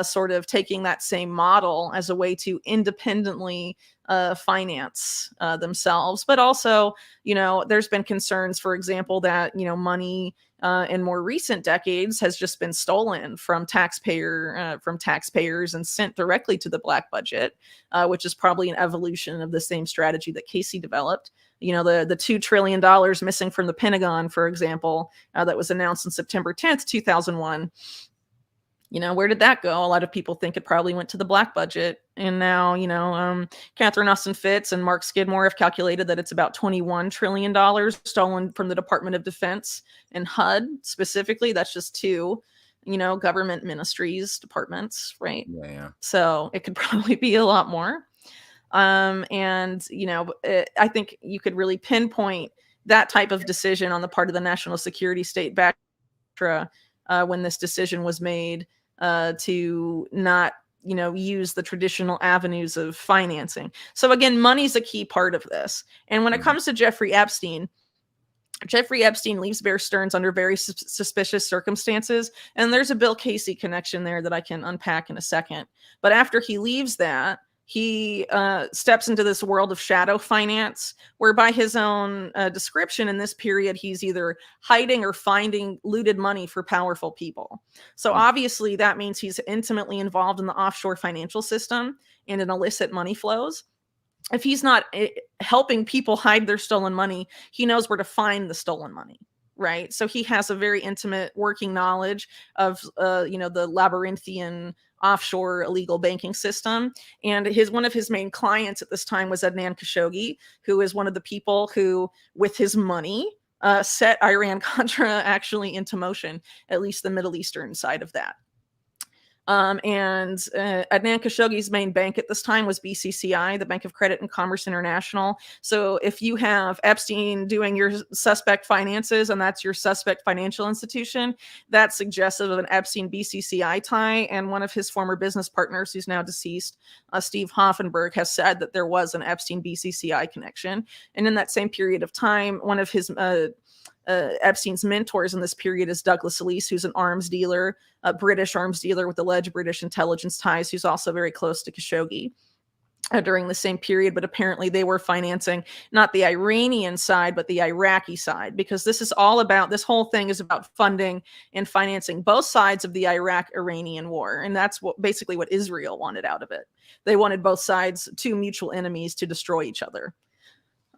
sort of taking that same model as a way to independently finance themselves. But also, there's been concerns, for example, that, money in more recent decades has just been stolen from taxpayers and sent directly to the black budget, which is probably an evolution of the same strategy that Casey developed. The $2 trillion missing from the Pentagon, for example, that was announced on September 10th, 2001. Where did that go? A lot of people think it probably went to the black budget. And now, Catherine Austin Fitts and Mark Skidmore have calculated that it's about $21 trillion stolen from the Department of Defense and HUD specifically. That's just two, government ministries, departments, right? Yeah. So it could probably be a lot more. I think you could really pinpoint that type of decision on the part of the national security state back when this decision was made to not, use the traditional avenues of financing. So again, money's a key part of this. And when it comes to Jeffrey Epstein leaves Bear Stearns under very suspicious circumstances. And there's a Bill Casey connection there that I can unpack in a second. But after he leaves that, he steps into this world of shadow finance, where by his own description in this period, he's either hiding or finding looted money for powerful people. So obviously that means he's intimately involved in the offshore financial system and in illicit money flows. If he's not helping people hide their stolen money, he knows where to find the stolen money. Right. So he has a very intimate working knowledge of, the labyrinthian offshore illegal banking system. And one of his main clients at this time was Adnan Khashoggi, who is one of the people who, with his money, set Iran-Contra actually into motion, at least the Middle Eastern side of that. And Adnan Khashoggi's main bank at this time was BCCI, the Bank of Credit and Commerce International. So if you have Epstein doing your suspect finances and that's your suspect financial institution, that's suggestive of an Epstein BCCI tie. And one of his former business partners, who's now deceased, Steve Hoffenberg, has said that there was an Epstein BCCI connection. And in that same period of time, one of his Epstein's mentors in this period is Douglas Elise, who's an arms dealer, a British arms dealer with alleged British intelligence ties, who's also very close to Khashoggi during the same period. But apparently they were financing not the Iranian side, but the Iraqi side, because this whole thing is about funding and financing both sides of the Iraq-Iranian war. And that's basically what Israel wanted out of it. They wanted both sides, two mutual enemies, to destroy each other.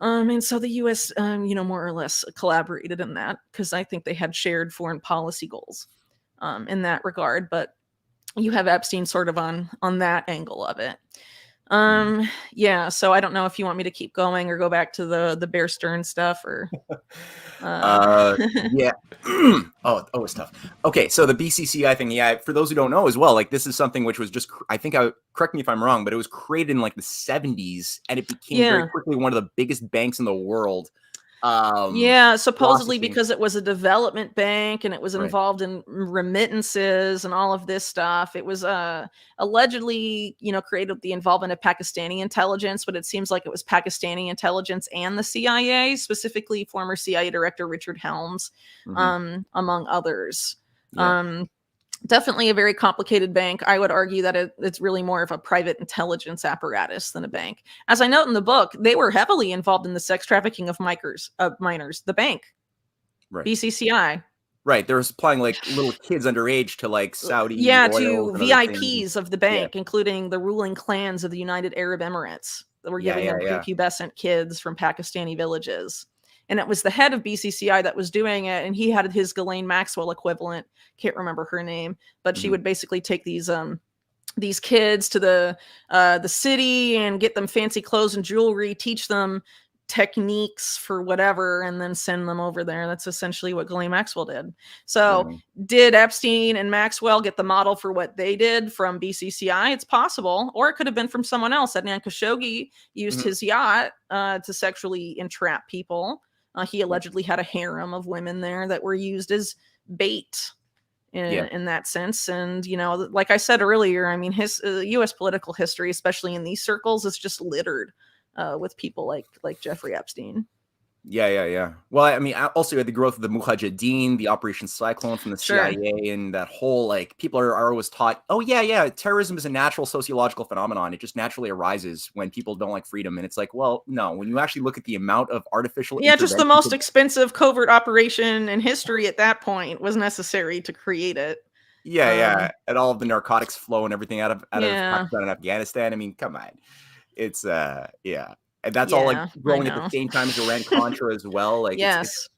And so the U.S., more or less collaborated in that, because I think they had shared foreign policy goals in that regard. But you have Epstein sort of on that angle of it. So I don't know if you want me to keep going or go back to the Bear Stearns stuff or. Yeah. It's tough. Okay, so the BCCI thing, for those who don't know as well, like this is something which was just, correct me if I'm wrong, but it was created in like the 70s and it became very quickly one of the biggest banks in the world. Supposedly because it was a development bank and it was involved in remittances and all of this stuff. It was allegedly, created with the involvement of Pakistani intelligence, but it seems like it was Pakistani intelligence and the CIA, specifically former CIA Director Richard Helms, among others. Definitely a very complicated bank. I would argue that it's really more of a private intelligence apparatus than a bank. As I note in the book, they were heavily involved in the sex trafficking of minors, the bank, BCCI. Right. They're supplying like little kids underage to like Saudi. To VIPs of the bank, including the ruling clans of the United Arab Emirates that were giving them prepubescent kids from Pakistani villages. And it was the head of BCCI that was doing it. And he had his Ghislaine Maxwell equivalent. Can't remember her name, but she would basically take these kids to the city and get them fancy clothes and jewelry, teach them techniques for whatever, and then send them over there. That's essentially what Ghislaine Maxwell did. So did Epstein and Maxwell get the model for what they did from BCCI? It's possible. Or it could have been from someone else. Adnan Khashoggi used his yacht to sexually entrap people. He allegedly had a harem of women there that were used as bait in that sense. And, you know, like I said earlier, I mean, his U.S. political history, especially in these circles, is just littered with people like Jeffrey Epstein. Yeah. Well, I mean, also you had the growth of the Mujahideen, the Operation Cyclone from the Sure. CIA, and that whole, like, people are always taught, oh, yeah, terrorism is a natural sociological phenomenon. It just naturally arises when people don't like freedom. And it's like, well, no, when you actually look at the amount of artificial just the most expensive covert operation in history at that point was necessary to create it. Yeah. And all of the narcotics flow and everything out of Yeah. Pakistan and Afghanistan. I mean, come on. It's, yeah. And that's all, like, Yeah, growing at the same time as Iran-Contra as well. Like, yes.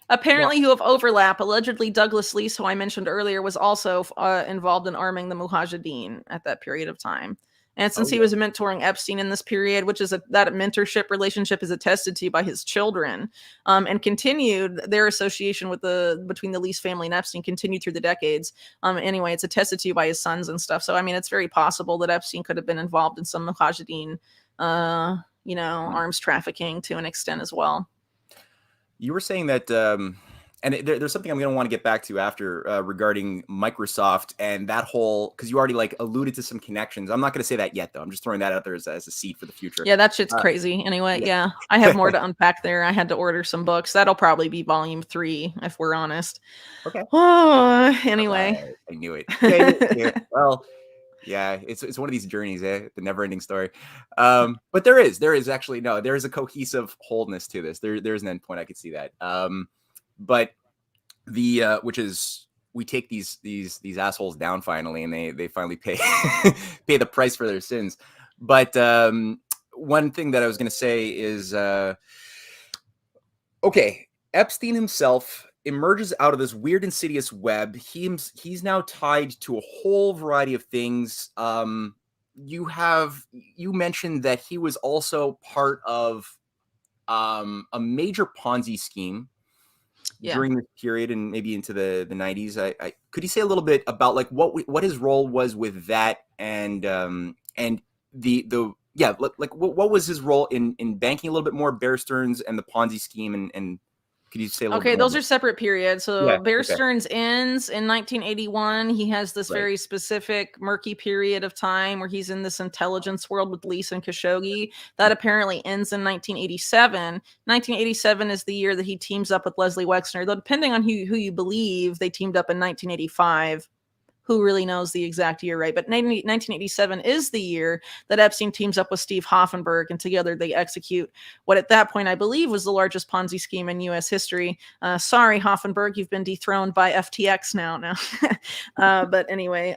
well, Apparently, you have overlap. Allegedly, Douglas Lease, who I mentioned earlier, was also involved in arming the Mujahideen at that period of time. And since he was mentoring Epstein in this period, which is that mentorship relationship is attested to by his children, and continued their association with between the Lease family and Epstein continued through the decades. Anyway, it's attested to by his sons and stuff. So I mean, it's very possible that Epstein could have been involved in some Mujahideen, arms trafficking to an extent as well. You were saying that, and there's something I'm going to want to get back to after regarding Microsoft and that whole, because you already like alluded to some connections. I'm not going to say that yet, though. I'm just throwing that out there as a seed for the future. Yeah, that shit's crazy. Anyway, yeah, I have more to unpack there. I had to order some books. That'll probably be volume 3, if we're honest. Okay. Oh, anyway. I knew it. Yeah. Well, yeah, it's one of these journeys, the never-ending story. But there is actually, no, there is a cohesive wholeness to this. There's an endpoint. I could see that. But the which is, we take these assholes down finally, and they finally pay pay the price for their sins. But one thing that I was going to say is, okay, Epstein himself emerges out of this weird, insidious web. He's now tied to a whole variety of things. You mentioned that he was also part of a major Ponzi scheme during this period and maybe into the 90s. I could you say a little bit about like what his role was with that, and what was his role in banking a little bit more, Bear Stearns and the Ponzi scheme, and could you say a little bit more? Those are separate periods. So Bear Stearns ends in 1981. He has this very specific murky period of time where he's in this intelligence world with Lease and Khashoggi. That apparently ends in 1987. 1987 is the year that he teams up with Leslie Wexner, though depending on who you believe, they teamed up in 1985. Who really knows the exact year, right? But 1987 is the year that Epstein teams up with Steve Hoffenberg, and together they execute what at that point I believe was the largest Ponzi scheme in U.S. history. Sorry, Hoffenberg, you've been dethroned by FTX now. But anyway,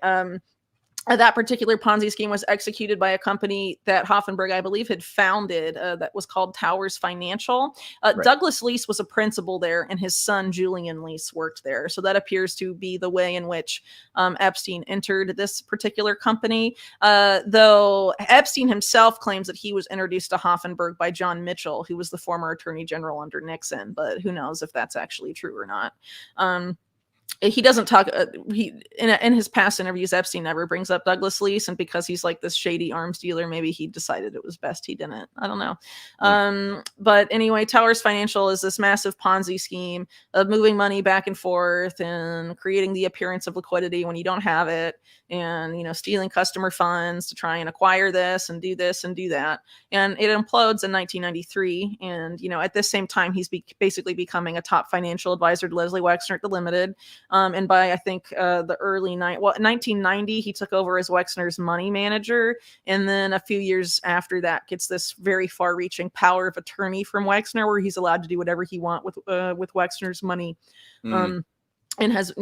that particular Ponzi scheme was executed by a company that Hoffenberg, I believe, had founded that was called Towers Financial. Douglas Lease was a principal there, and his son, Julian Lease, worked there. So that appears to be the way in which Epstein entered this particular company. Though Epstein himself claims that he was introduced to Hoffenberg by John Mitchell, who was the former attorney general under Nixon. But who knows if that's actually true or not. He doesn't talk. In his past interviews, Epstein never brings up Douglas Lease, and because he's like this shady arms dealer, maybe he decided it was best he didn't. I don't know. But anyway, Towers Financial is this massive Ponzi scheme of moving money back and forth and creating the appearance of liquidity when you don't have it, and stealing customer funds to try and acquire this and do that. And it implodes in 1993. And at this same time, he's basically becoming a top financial advisor to Leslie Wexner at the Limited. And by, I think, the early 1990, he took over as Wexner's money manager. And then a few years after that, gets this very far-reaching power of attorney from Wexner, where he's allowed to do whatever he wants with Wexner's money. And has,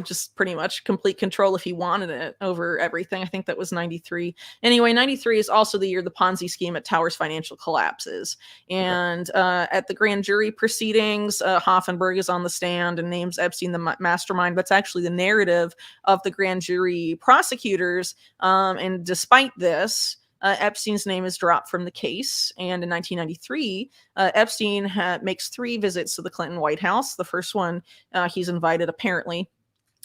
just pretty much complete control if he wanted it over everything. I think that was 93. Anyway, 93 is also the year the Ponzi scheme at Towers Financial collapses. And at the grand jury proceedings, Hoffenberg is on the stand and names Epstein the mastermind. That's actually the narrative of the grand jury prosecutors. And despite this, Epstein's name is dropped from the case. And in 1993, Epstein makes 3 visits to the Clinton White House. The first one, he's invited, apparently,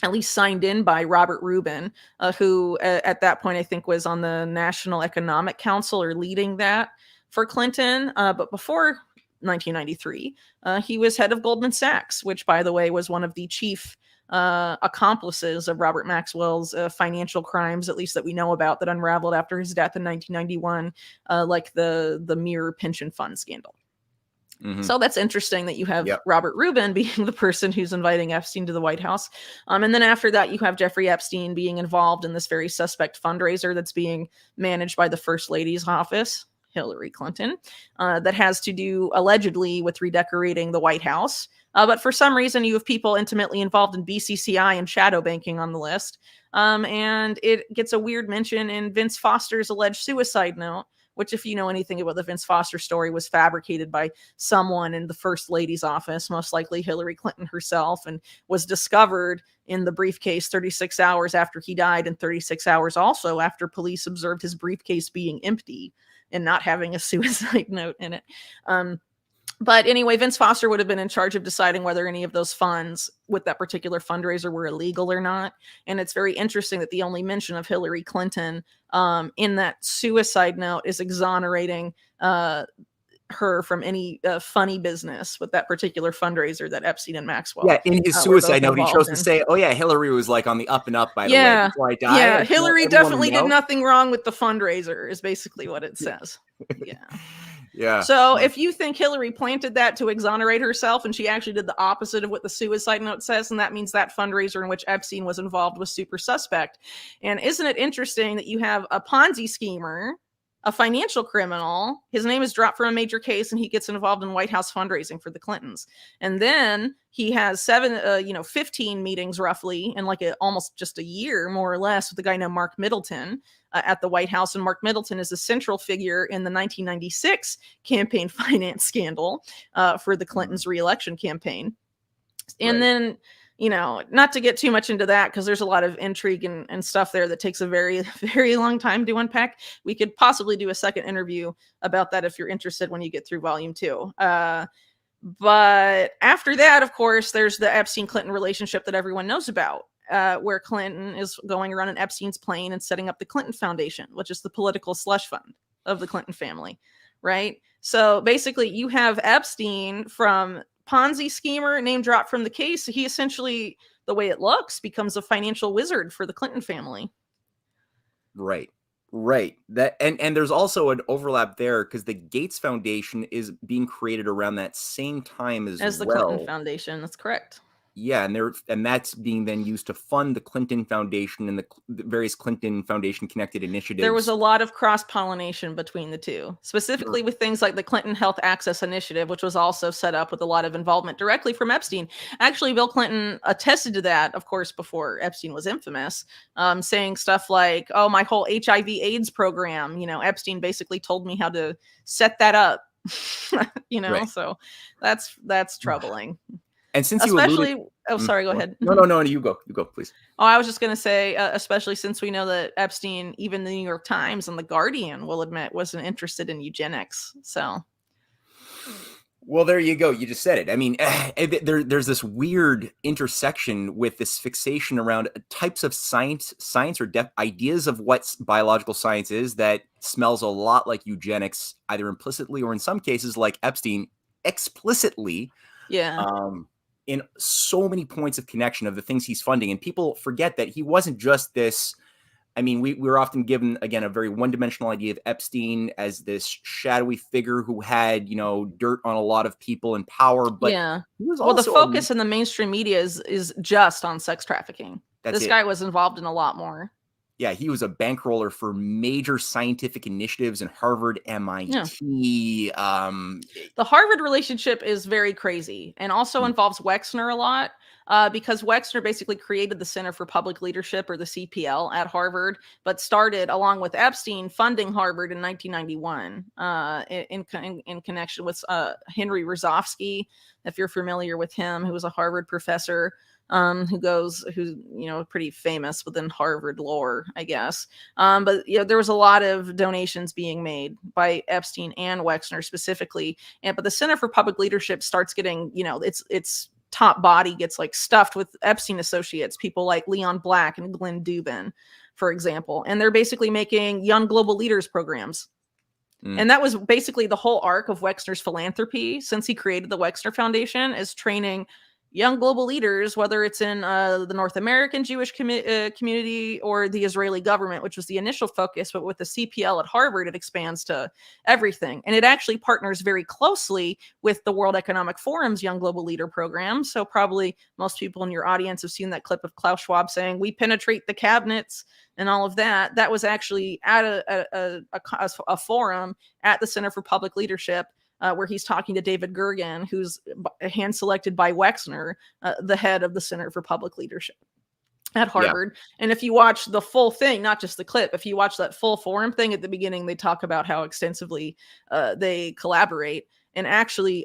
at least signed in by Robert Rubin, who at that point, I think, was on the National Economic Council or leading that for Clinton. But before 1993, he was head of Goldman Sachs, which, by the way, was one of the chief accomplices of Robert Maxwell's financial crimes, at least that we know about, that unraveled after his death in 1991, like the Mirror pension fund scandal. Mhm. So that's interesting that you have Yep. Robert Rubin being the person who's inviting Epstein to the White House. And then after that, you have Jeffrey Epstein being involved in this very suspect fundraiser that's being managed by the First Lady's office, Hillary Clinton, that has to do allegedly with redecorating the White House. But for some reason, you have people intimately involved in BCCI and shadow banking on the list. And it gets a weird mention in Vince Foster's alleged suicide note, which, if you know anything about the Vince Foster story, was fabricated by someone in the First Lady's office, most likely Hillary Clinton herself, and was discovered in the briefcase 36 hours after he died, and 36 hours also after police observed his briefcase being empty and not having a suicide note in it. But anyway, Vince Foster would have been in charge of deciding whether any of those funds with that particular fundraiser were illegal or not. And it's very interesting that the only mention of Hillary Clinton in that suicide note is exonerating her from any funny business with that particular fundraiser that Epstein and Maxwell. Yeah, in his suicide note, he chose to say, "Oh yeah, Hillary was like on the up and up, by the way, before I died." Yeah, Hillary definitely did nothing wrong with the fundraiser, is basically what it says. Yeah. Yeah. So if you think Hillary planted that to exonerate herself and she actually did the opposite of what the suicide note says, and that means that fundraiser in which Epstein was involved was super suspect. And isn't it interesting that you have a Ponzi schemer, a financial criminal, his name is dropped from a major case, and he gets involved in White House fundraising for the Clintons. And then he has 15 meetings roughly in like almost just a year, more or less, with a guy named Mark Middleton at the White House. And Mark Middleton is a central figure in the 1996 campaign finance scandal for the Clintons' re-election campaign. And then, not to get too much into that, because there's a lot of intrigue and stuff there that takes a very, very long time to unpack. We could possibly do a second interview about that if you're interested when you get through volume 2. But after that, of course, there's the Epstein-Clinton relationship that everyone knows about, where Clinton is going around in Epstein's plane and setting up the Clinton Foundation, which is the political slush fund of the Clinton family, right? So basically, you have Epstein from Ponzi schemer, name drop from the case. He essentially, the way it looks, becomes a financial wizard for the Clinton family. Right. That and there's also an overlap there because the Gates Foundation is being created around that same time as the well. Clinton Foundation. That's correct. Yeah, and that's being then used to fund the Clinton Foundation and the various Clinton Foundation connected initiatives. There was a lot of cross-pollination between the two, specifically with things like the Clinton Health Access Initiative, which was also set up with a lot of involvement directly from Epstein. Actually, Bill Clinton attested to that, of course, before Epstein was infamous, saying stuff like, "Oh, my whole HIV/AIDS program, Epstein basically told me how to set that up." Right. So that's troubling. And since especially, you alluded, sorry, go ahead. No, you go, please. Oh, I was just going to say, especially since we know that Epstein, even the New York Times and the Guardian will admit, wasn't interested in eugenics. So, well, there you go. You just said it. I mean, there's this weird intersection with this fixation around types of science or ideas of what biological science is that smells a lot like eugenics, either implicitly or in some cases, like Epstein, explicitly. Yeah. In so many points of connection of the things he's funding. And people forget that he wasn't just this. I mean, we're often given, again, a very one-dimensional idea of Epstein as this shadowy figure who had, dirt on a lot of people in power. But he was also the focus in the mainstream media is just on sex trafficking. This guy was involved in a lot more. Yeah, he was a bankroller for major scientific initiatives in Harvard, MIT. Yeah. The Harvard relationship is very crazy and also involves Wexner a lot because Wexner basically created the Center for Public Leadership, or the CPL, at Harvard, but started, along with Epstein, funding Harvard in 1991 in connection with Henry Rosofsky, if you're familiar with him, who was a Harvard professor. Who's pretty famous within Harvard lore, I guess. But there was a lot of donations being made by Epstein and Wexner specifically. But the Center for Public Leadership starts getting, its top body gets like stuffed with Epstein associates, people like Leon Black and Glenn Dubin, for example. And they're basically making young global leaders programs. And that was basically the whole arc of Wexner's philanthropy since he created the Wexner Foundation, is training young global leaders, whether it's in the North American Jewish community or the Israeli government, which was the initial focus, but with the CPL at Harvard, it expands to everything. And it actually partners very closely with the World Economic Forum's Young Global Leader program. So probably most people in your audience have seen that clip of Klaus Schwab saying, "We penetrate the cabinets," and all of that. That was actually at a forum at the Center for Public Leadership, where he's talking to David Gergen, who's hand selected by Wexner, the head of the Center for Public Leadership at Harvard. Yeah. And if you watch the full thing, not just the clip, if you watch that full forum thing at the beginning, they talk about how extensively they collaborate. And actually,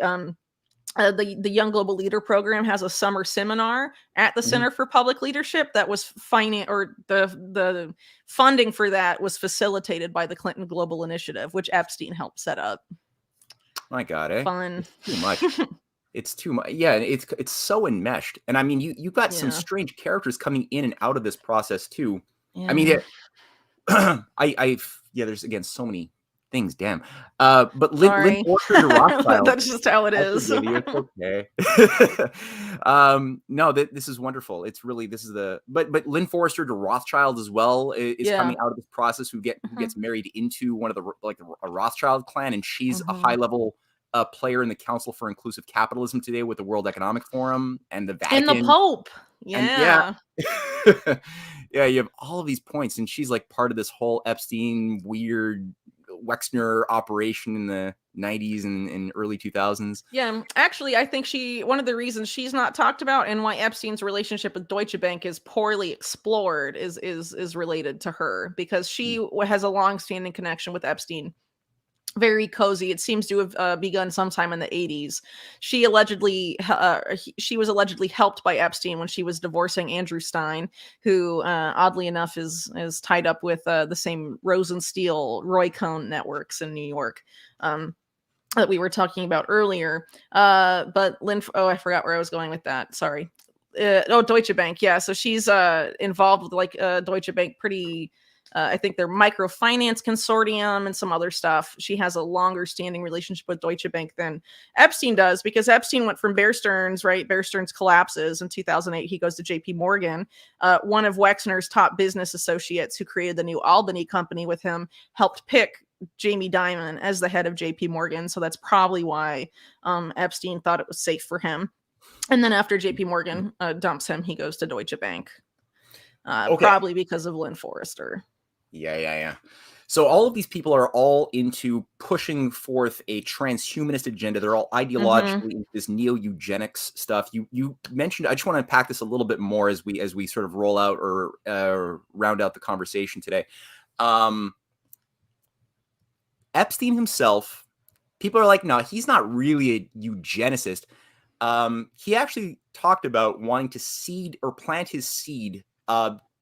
the Young Global Leader program has a summer seminar at the Center for Public Leadership that was the funding for that was facilitated by the Clinton Global Initiative, which Epstein helped set up. My God, eh? Fun. It's too much. It's too much. Yeah, it's so enmeshed. And I mean, you got some strange characters coming in and out of this process too. Yeah. I mean, there's again so many things. Damn. But Lynn Forster to Rothschild. That's just how it is. It's okay. No, this is wonderful. It's really but Lynn Forster to Rothschild as well is coming out of this process. Who gets married into one of a Rothschild clan, and she's a high level player in the Council for Inclusive Capitalism today with the World Economic Forum and the Vatican and the Pope. Yeah. Yeah, you have all of these points, and she's like part of this whole Epstein weird Wexner operation in the 90s and early 2000s. Yeah, actually, I think one of the reasons she's not talked about and why Epstein's relationship with Deutsche Bank is poorly explored is related to her, because she has a long-standing connection with Epstein. Very cozy. It seems to have begun sometime in the 80s. She was allegedly helped by Epstein when she was divorcing Andrew Stein, who oddly enough is tied up with the same Rosensteel Roy Cohn networks in New York that we were talking about earlier. But I forgot where I was going with that. Sorry. Deutsche Bank. Yeah. So she's involved with Deutsche Bank pretty. I think their microfinance consortium and some other stuff. She has a longer standing relationship with Deutsche Bank than Epstein does, because Epstein went from Bear Stearns, right? Bear Stearns collapses in 2008. He goes to JP Morgan. One of Wexner's top business associates who created the New Albany company with him helped pick Jamie Dimon as the head of JP Morgan. So that's probably why Epstein thought it was safe for him. And then after JP Morgan dumps him, he goes to Deutsche Bank. Probably because of Lynn Forrester. Yeah. So all of these people are all into pushing forth a transhumanist agenda. They're all ideologically into this neo-eugenics stuff. You mentioned, I just want to unpack this a little bit more as we sort of roll out or round out the conversation today. Epstein himself, people are like, no, he's not really a eugenicist. He actually talked about wanting to seed or plant his seed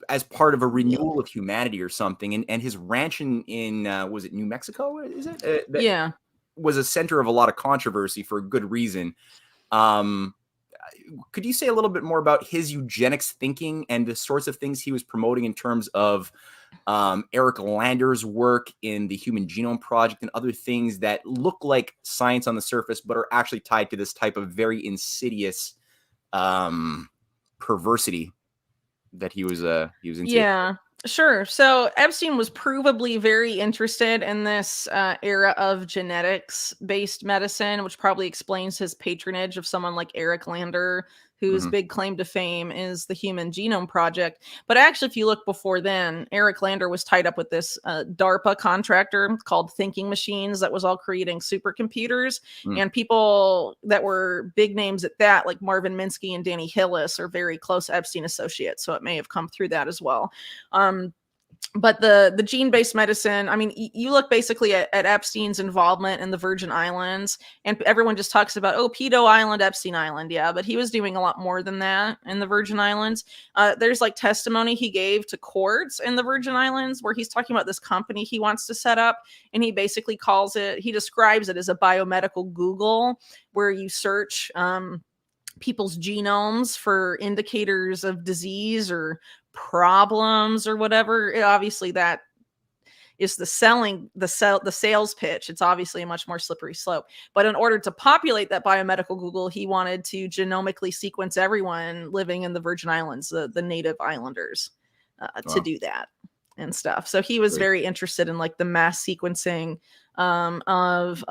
as part of a renewal of humanity or something. And his ranch in was it New Mexico? Is it? Yeah. Was a center of a lot of controversy for a good reason. Could you say a little bit more about his eugenics thinking and the sorts of things he was promoting in terms of Eric Lander's work in the Human Genome Project and other things that look like science on the surface, but are actually tied to this type of very insidious perversity that he was into? Yeah, sure. So Epstein was provably very interested in this era of genetics-based medicine, which probably explains his patronage of someone like Eric Lander, whose big claim to fame is the Human Genome Project. But actually, if you look before then, Eric Lander was tied up with this DARPA contractor called Thinking Machines that was all creating supercomputers. And people that were big names at that, like Marvin Minsky and Danny Hillis, are very close Epstein associates. So it may have come through that as well. But the gene-based medicine, I mean, you look basically at Epstein's involvement in the Virgin Islands, and everyone just talks about, Pedo Island, Epstein Island. Yeah, but he was doing a lot more than that in the Virgin Islands. There's like testimony he gave to courts in the Virgin Islands where he's talking about this company he wants to set up, and he basically he describes it as a biomedical Google where you search people's genomes for indicators of disease or problems or whatever. Obviously that is the sales pitch. It's obviously a much more slippery slope. But in order to populate that biomedical Google, he wanted to genomically sequence everyone living in the Virgin Islands, the native islanders, to do that and stuff. So he was very interested in like the mass sequencing of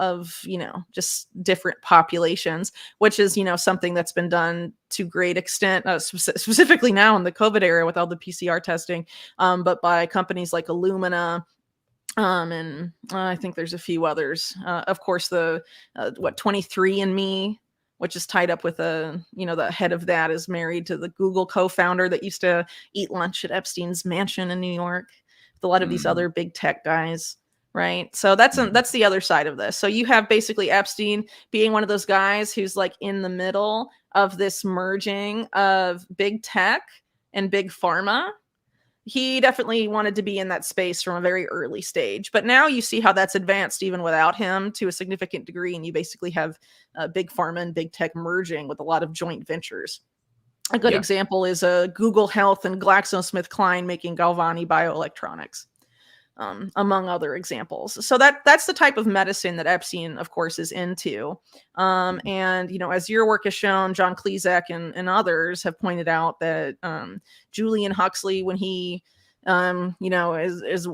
just different populations, which is something that's been done to great extent, specifically now in the COVID era with all the PCR testing, but by companies like Illumina, and I think there's a few others. Of course, the 23andMe, which is tied up with the head of that is married to the Google co-founder that used to eat lunch at Epstein's mansion in New York with a lot of these other big tech guys. Right. So that's the other side of this. So you have basically Epstein being one of those guys who's like in the middle of this merging of big tech and big pharma. He definitely wanted to be in that space from a very early stage. But now you see how that's advanced even without him to a significant degree. And you basically have big pharma and big tech merging with a lot of joint ventures. A good example is Google Health and GlaxoSmithKline making Galvani bioelectronics. Among other examples. So that's the type of medicine that Epstein, of course, is into. And, as your work has shown, John Klezak and others have pointed out that Julian Huxley, when he, is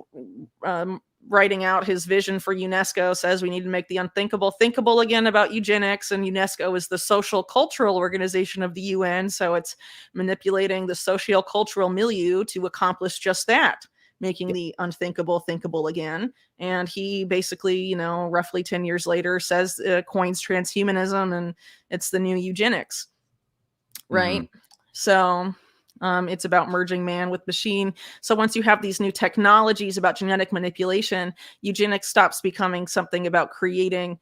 writing out his vision for UNESCO, says we need to make the unthinkable thinkable again about eugenics. And UNESCO is the social cultural organization of the UN. So it's manipulating the socio-cultural milieu to accomplish just that. Making the unthinkable thinkable again. And he basically, roughly 10 years later says, coins transhumanism and it's the new eugenics. Right. Mm-hmm. So it's about merging man with machine. So once you have these new technologies about genetic manipulation, eugenics stops becoming something about creating,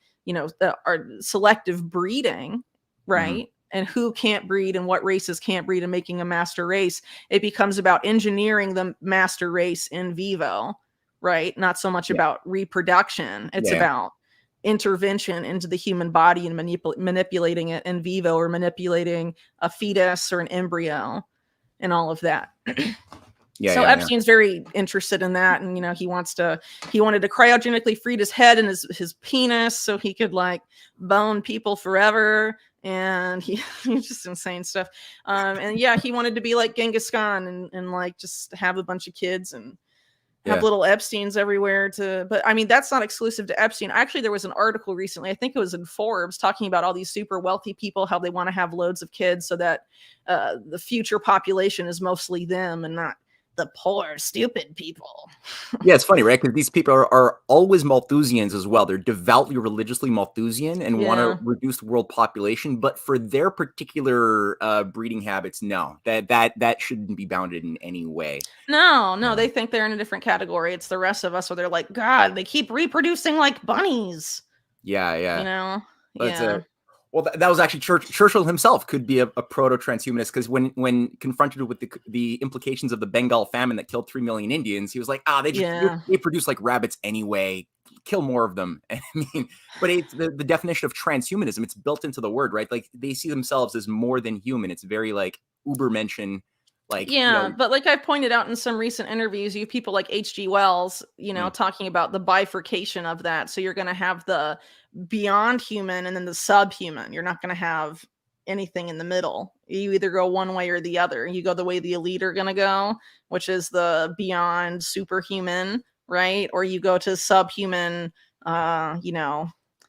our selective breeding. Right. Mm-hmm. And who can't breed and what races can't breed and making a master race. It becomes about engineering the master race in vivo, right? Not so much about reproduction. It's about intervention into the human body and manipulating it in vivo, or manipulating a fetus or an embryo and all of that. Epstein's very interested in that. And, he wanted to cryogenically freeze his head and his penis so he could like bone people forever. And he's just insane stuff. He wanted to be like Genghis Khan and like just have a bunch of kids and have little Epsteins everywhere but I mean, that's not exclusive to Epstein. Actually, there was an article recently, I think it was in Forbes, talking about all these super wealthy people, how they want to have loads of kids so that the future population is mostly them and not the poor, stupid people. It's funny, right? Because these people are always Malthusians as well. They're devoutly religiously Malthusian and want to reduce the world population. But for their particular breeding habits, no, that shouldn't be bounded in any way. No, they think they're in a different category. It's the rest of us where they're like, God, they keep reproducing like bunnies. Yeah. Well, that was actually Churchill himself could be a proto-transhumanist, because when confronted with the implications of the Bengal famine that killed 3 million Indians, he was like, they produce like rabbits anyway, kill more of them. I mean, but it's the definition of transhumanism. It's built into the word, right? Like they see themselves as more than human. It's very like Ubermensch. Like, but like I pointed out in some recent interviews, you have people like H.G. Wells, talking about the bifurcation of that. So you're going to have the beyond human and then the subhuman. You're not going to have anything in the middle. You either go one way or the other. You go the way the elite are going to go, which is the beyond superhuman, right? Or you go to subhuman,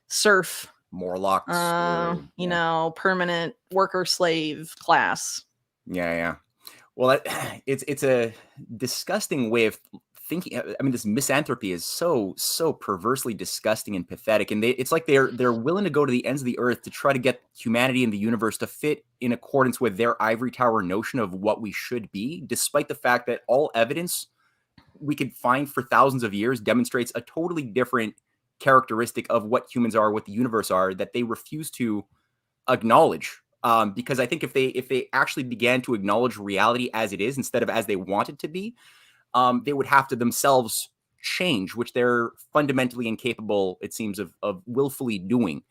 serf, Morlocks, permanent worker slave class. Yeah. Well, it's a disgusting way of thinking. I mean, this misanthropy is so perversely disgusting and pathetic. And it's like they're willing to go to the ends of the earth to try to get humanity and the universe to fit in accordance with their ivory tower notion of what we should be, despite the fact that all evidence we could find for thousands of years demonstrates a totally different characteristic of what humans are, what the universe are, that they refuse to acknowledge. Because I think if they actually began to acknowledge reality as it is instead of as they want it to be, they would have to themselves change, which they're fundamentally incapable, it seems, of willfully doing.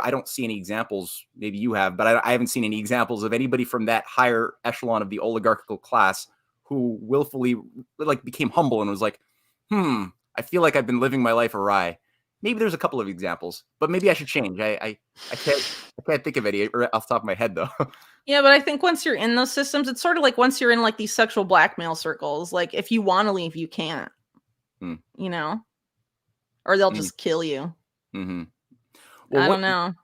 I don't see any examples. Maybe you have, but I haven't seen any examples of anybody from that higher echelon of the oligarchical class who willfully like became humble and was like, I feel like I've been living my life awry. Maybe there's a couple of examples, but maybe I should change. I can't think of any off the top of my head though. Yeah, but I think once you're in those systems, it's sort of like once you're in like these sexual blackmail circles, like if you want to leave, you can't, you know, or they'll just kill you. Mm-hmm. Well, I don't know.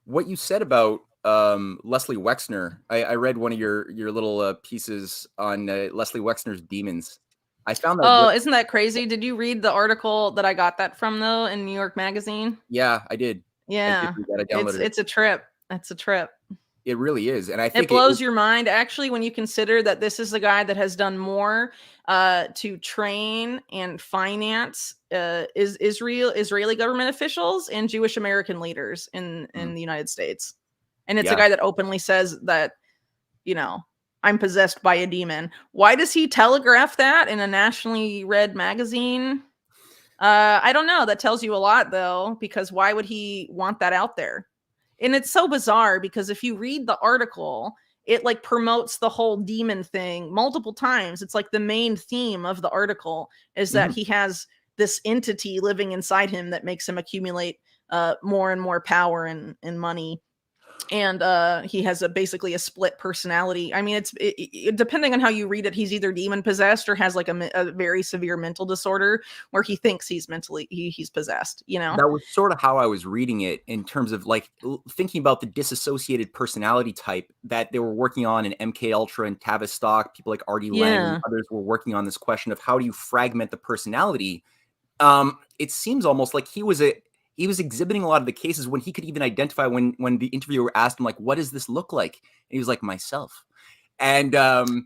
What you said about Leslie Wexner, I read one of your little pieces on Leslie Wexner's demons. I found that. Oh, isn't that crazy? Did you read the article that I got that from though in New York Magazine? Yeah, I did. Yeah, I did read that. I downloaded it. It's a trip. It's a trip. It really is, and I think it blows your mind actually when you consider that this is a guy that has done more to train and finance Israeli government officials and Jewish American leaders in the United States. And it's a guy that openly says that, you know, I'm possessed by a demon. Why does he telegraph that in a nationally read magazine? I don't know. That tells you a lot though, because why would he want that out there? And it's so bizarre because if you read the article, it like promotes the whole demon thing multiple times. It's like the main theme of the article is that he has this entity living inside him that makes him accumulate more and more power and money. And he has basically a split personality. I mean, it's depending on how you read it, he's either demon possessed or has like a very severe mental disorder where he thinks he's he's possessed, you know? That was sort of how I was reading it in terms of like thinking about the disassociated personality type that they were working on in MK Ultra and Tavistock. People like Artie Lang and others were working on this question of how do you fragment the personality. It seems almost like he was exhibiting a lot of the cases when he could even identify when the interviewer asked him, like, what does this look like? And he was like, myself. And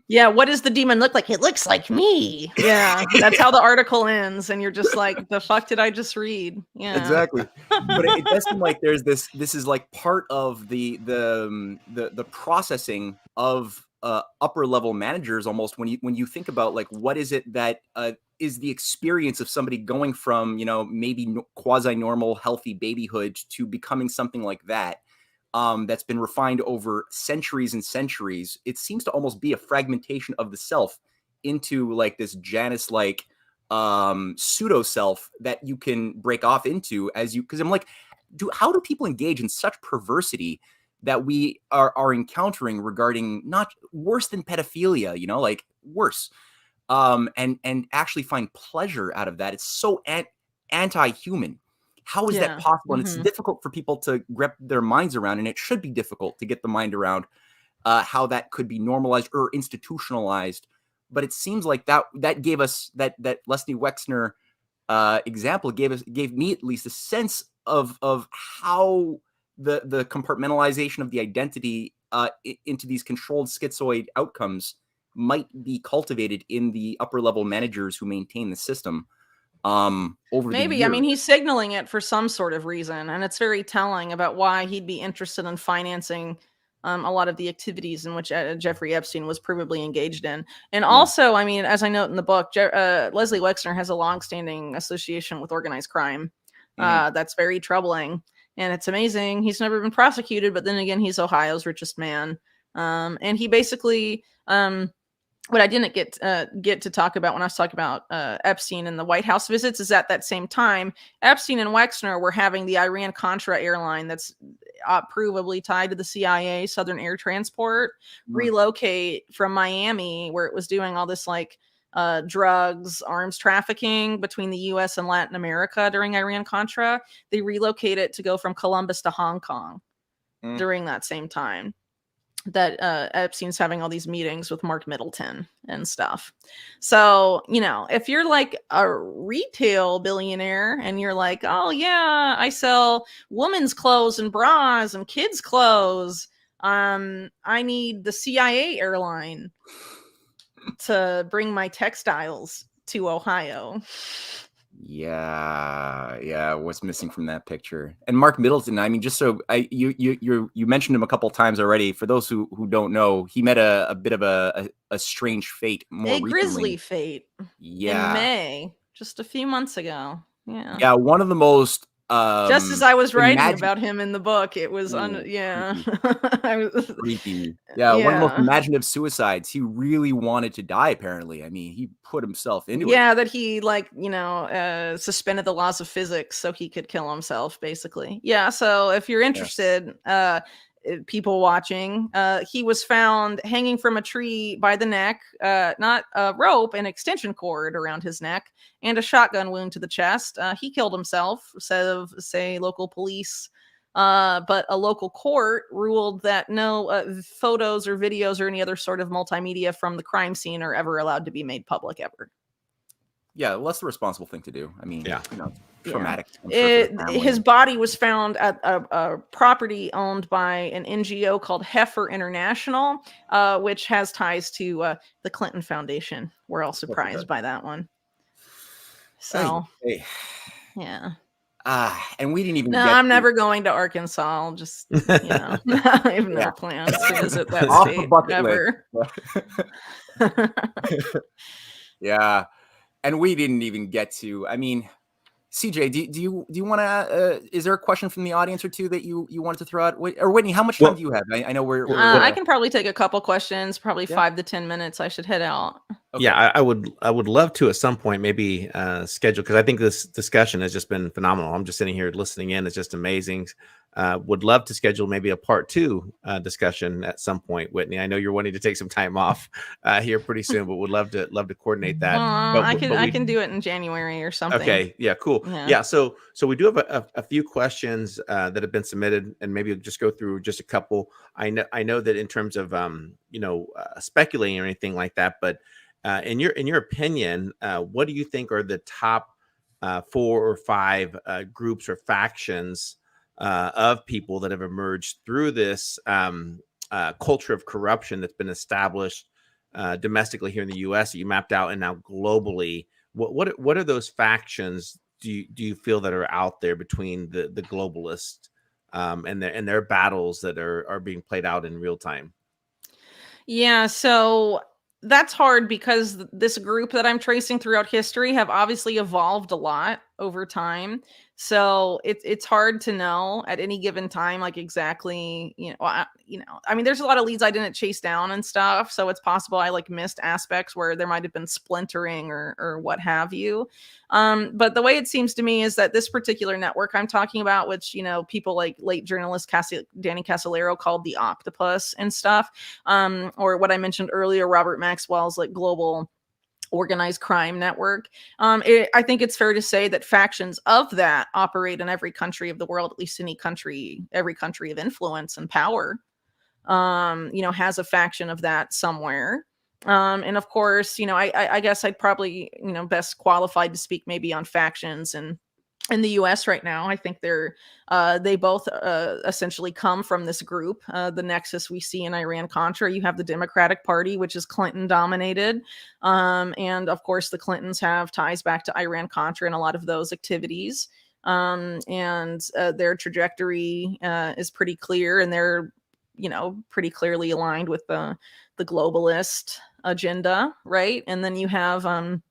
yeah, what does the demon look like? It looks like me. Yeah, that's how the article ends. And you're just like, the fuck did I just read? Yeah, exactly. But it does seem like there's this is like part of the processing of upper level managers almost when you think about like what is it that is the experience of somebody going from, you know, maybe quasi-normal healthy babyhood to becoming something like that, that's been refined over centuries and centuries. It seems to almost be a fragmentation of the self into like this Janus-like pseudo self that you can break off into as you, because I'm like, how do people engage in such perversity that we are encountering regarding not worse than pedophilia, you know, like worse, and actually find pleasure out of that? It's so anti-human. How is that possible? And it's difficult for people to wrap their minds around, and it should be difficult to get the mind around how that could be normalized or institutionalized. But it seems like that gave us that Leslie Wexner example gave me at least a sense of how the compartmentalization of the identity into these controlled schizoid outcomes might be cultivated in the upper level managers who maintain the system. Over maybe the years. I mean, he's signaling it for some sort of reason, and it's very telling about why he'd be interested in financing a lot of the activities in which Jeffrey Epstein was provably engaged in. And also, I mean, as I note in the book, Leslie Wexner has a longstanding association with organized crime. That's very troubling. And it's amazing. He's never been prosecuted, but then again, he's Ohio's richest man. And he basically, what I didn't get to talk about when I was talking about Epstein and the White House visits is at that same time, Epstein and Wexner were having the Iran-Contra airline that's provably tied to the CIA, Southern Air Transport, relocate from Miami, where it was doing all this like drugs, arms trafficking between the U.S. and Latin America during Iran-Contra. They relocated to go from Columbus to Hong Kong during that same time that Epstein's having all these meetings with Mark Middleton and stuff. So, you know, if you're like a retail billionaire and you're like, oh yeah, I sell women's clothes and bras and kids' clothes, I need the CIA airline to bring my textiles to Ohio. Yeah. What's missing from that picture? And Mark Middleton, I mean, just so you mentioned him a couple times already. For those who don't know, he met a bit of a strange fate, more recently. Grisly fate. Yeah, in May, just a few months ago. Yeah, one of the most Just as I was writing imagine about him in the book, it was yeah. creepy. Yeah, one of the most Yeah. imaginative suicides. He really wanted to die, apparently. I mean, he put himself into it. Yeah, that he suspended the laws of physics so he could kill himself, basically. Yeah, so if you're interested, people watching, he was found hanging from a tree by the neck, not a rope, an extension cord around his neck, and a shotgun wound to the chest. He killed himself, say local police. But a local court ruled that no photos or videos or any other sort of multimedia from the crime scene are ever allowed to be made public ever. Yeah, well, that's the responsible thing to do. I mean, traumatic. Yeah. His body was found at a property owned by an NGO called Heifer International, which has ties to the Clinton Foundation. We're all surprised by that one. So, yeah. And we didn't even. No, I'm never going to Arkansas. I'll just, I have no plans to visit that state ever. Yeah. And we didn't even get to, I mean, CJ, do you want to, is there a question from the audience or two that you wanted to throw out? Or Whitney, how much time do you have? I know we're I can probably take a couple questions, probably 5 to 10 minutes. I should head out. Okay. Yeah, I would love to at some point maybe schedule, because I think this discussion has just been phenomenal. I'm just sitting here listening in. It's just amazing. Would love to schedule maybe a part 2 discussion at some point, Whitney. I know you're wanting to take some time off here pretty soon, but would love to coordinate that. I can do it in January or something. Okay, yeah, cool. Yeah, so we do have a few questions that have been submitted, and maybe we'll just go through just a couple. I know that in terms of speculating or anything like that, but in your opinion, what do you think are the top 4 or 5 groups or factions of people that have emerged through this culture of corruption that's been established domestically here in the U.S. that you mapped out, and now globally? What are those factions do you feel that are out there between the globalists and their battles that are being played out in real time? Yeah, so that's hard because this group that I'm tracing throughout history have obviously evolved a lot over time. So it's hard to know at any given time, like exactly, I mean, there's a lot of leads I didn't chase down and stuff. So it's possible I missed aspects where there might've been splintering or what have you. But the way it seems to me is that this particular network I'm talking about, which, people like late journalist Danny Casolaro called the octopus and stuff, or what I mentioned earlier, Robert Maxwell's global organized crime network. I think it's fair to say that factions of that operate in every country of the world, at least every country of influence and power, has a faction of that somewhere. And of course, I guess I'd probably, best qualified to speak maybe on factions and in the U.S. right now. I think they both essentially come from this group, the nexus we see in Iran-Contra. You have the Democratic Party, which is Clinton dominated. And of course, the Clintons have ties back to Iran-Contra and a lot of those activities. And their trajectory is pretty clear, and they're, pretty clearly aligned with the globalist agenda, right? And then you have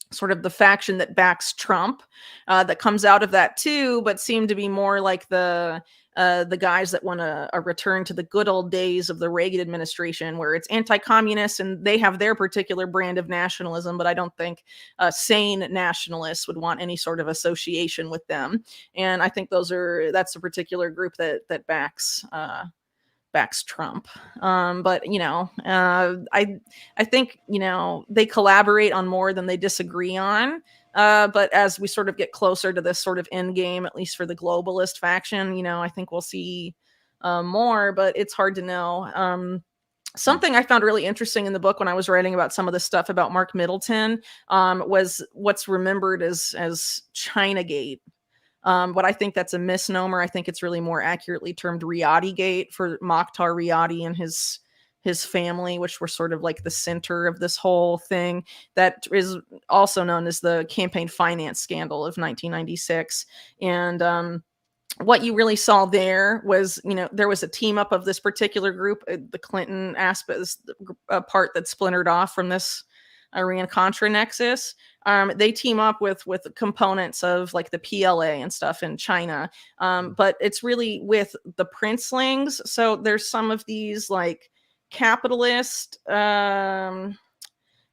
sort of the faction that backs Trump that comes out of that too, but seem to be more like the guys that want a return to the good old days of the Reagan administration, where it's anti-communist and they have their particular brand of nationalism, but I don't think sane nationalists would want any sort of association with them. And I think that's a particular group that backs Trump. But I think, they collaborate on more than they disagree on. But as we sort of get closer to this sort of end game, at least for the globalist faction, I think we'll see more, but it's hard to know. Something I found really interesting in the book when I was writing about some of the stuff about Mark Middleton was what's remembered as Chinagate. But I think that's a misnomer. I think it's really more accurately termed Riyadi-gate for Mokhtar Riyadi and his family, which were sort of like the center of this whole thing. That is also known as the campaign finance scandal of 1996. And what you really saw there was, there was a team up of this particular group. The Clinton aspect is a part that splintered off from this Iran-Contra nexus. They team up with components of like the PLA and stuff in China. But it's really with the princelings. So there's some of these like capitalist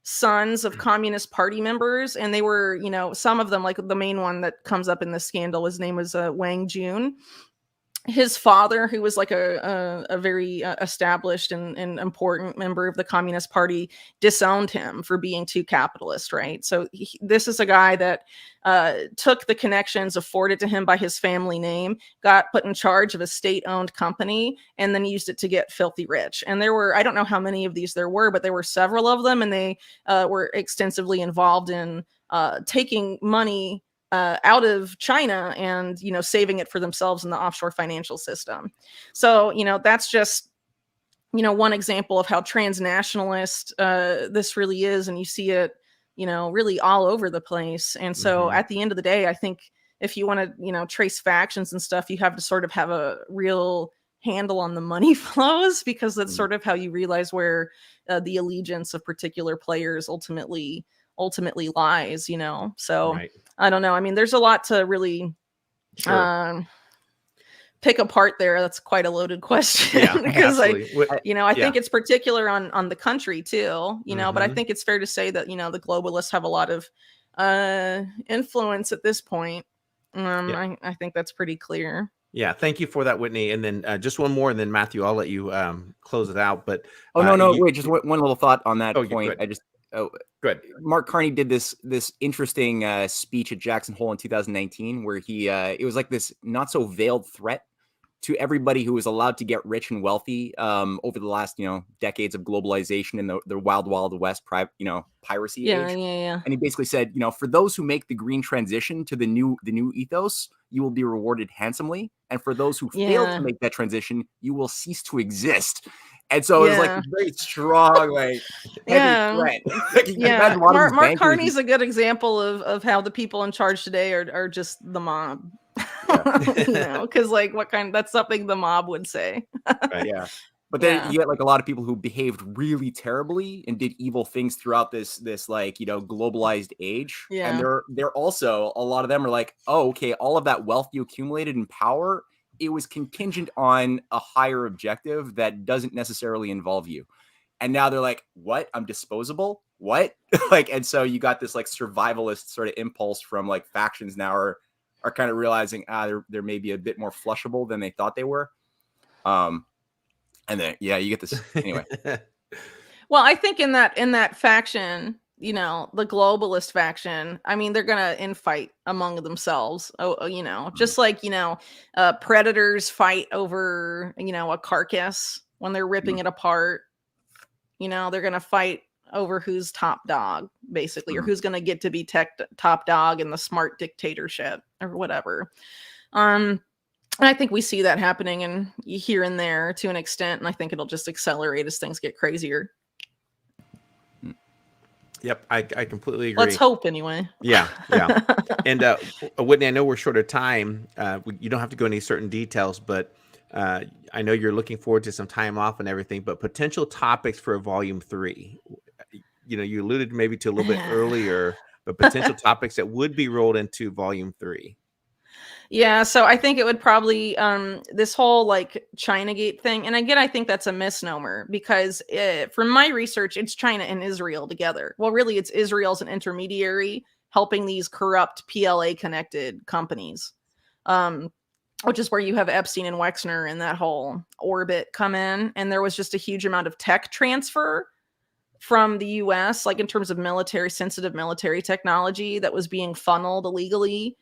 sons of Communist Party members, and they were, you know, some of them, like the main one that comes up in the scandal, his name was Wang Jun. His father, who was like a very established and important member of the Communist Party, disowned him for being too capitalist, right? So this is a guy that took the connections afforded to him by his family name, got put in charge of a state-owned company, and then used it to get filthy rich. And there were, I don't know how many of these there were, but there were several of them, and they were extensively involved in taking money out of China and, you know, saving it for themselves in the offshore financial system. So, you know, that's just, you know, one example of how transnationalist this really is. And you see it, you know, really all over the place. And so at the end of the day, I think if you want to, you know, trace factions and stuff, you have to sort of have a real handle on the money flows, because that's sort of how you realize where the allegiance of particular players ultimately lies, you know? So I don't know. I mean, there's a lot to really pick apart there. That's quite a loaded question. Yeah, because I think it's particular on the country too, you know, but I think it's fair to say that, you know, the globalists have a lot of influence at this point. I think that's pretty clear. Yeah, thank you for that, Whitney. And then just one more, and then Matthew, I'll let you close it out. But wait, just one little thought on that point. Good. Mark Carney did this interesting speech at Jackson Hole in 2019, where he it was like this not so veiled threat to everybody who was allowed to get rich and wealthy over the last, you know, decades of globalization and the wild west piracy age. And he basically said, you know, for those who make the green transition to the new ethos, you will be rewarded handsomely, and for those who fail to make that transition, you will cease to exist. And so it was like a very strong, like heavy threat. Mark Carney's a good example of how the people in charge today are just the mob. You know, because like that's something the mob would say. But then you get like a lot of people who behaved really terribly and did evil things throughout this like, you know, globalized age. And they're also, a lot of them are like, oh, okay, all of that wealth you accumulated in power, it was contingent on a higher objective that doesn't necessarily involve you. And now they're like, what? I'm disposable? What? Like, and so you got this like survivalist sort of impulse from like factions now are kind of realizing they're maybe a bit more flushable than they thought they were. And then you get this anyway. Well, I think in that faction, you know, the globalist faction, I mean, they're gonna infight among themselves. You know, just like, you know, predators fight over, you know, a carcass when they're ripping it apart. You know, they're gonna fight over who's top dog, basically, or who's gonna get to be top dog in the smart dictatorship or whatever. And I think we see that happening and here and there to an extent, and I think it'll just accelerate as things get crazier. Yep, I completely agree. Let's hope, anyway. Yeah. And Whitney, I know we're short of time. You don't have to go into certain details, but I know you're looking forward to some time off and everything. But potential topics for Volume 3. You know, you alluded maybe to a little bit earlier, but potential topics that would be rolled into Volume 3. Yeah, so I think it would probably this whole like Chinagate thing, and again, I think that's a misnomer because from my research, it's China and Israel together. Well, really, it's Israel's an intermediary helping these corrupt PLA connected companies, which is where you have Epstein and Wexner and that whole orbit come in, and there was just a huge amount of tech transfer from the U.S., like in terms of sensitive military technology that was being funneled illegally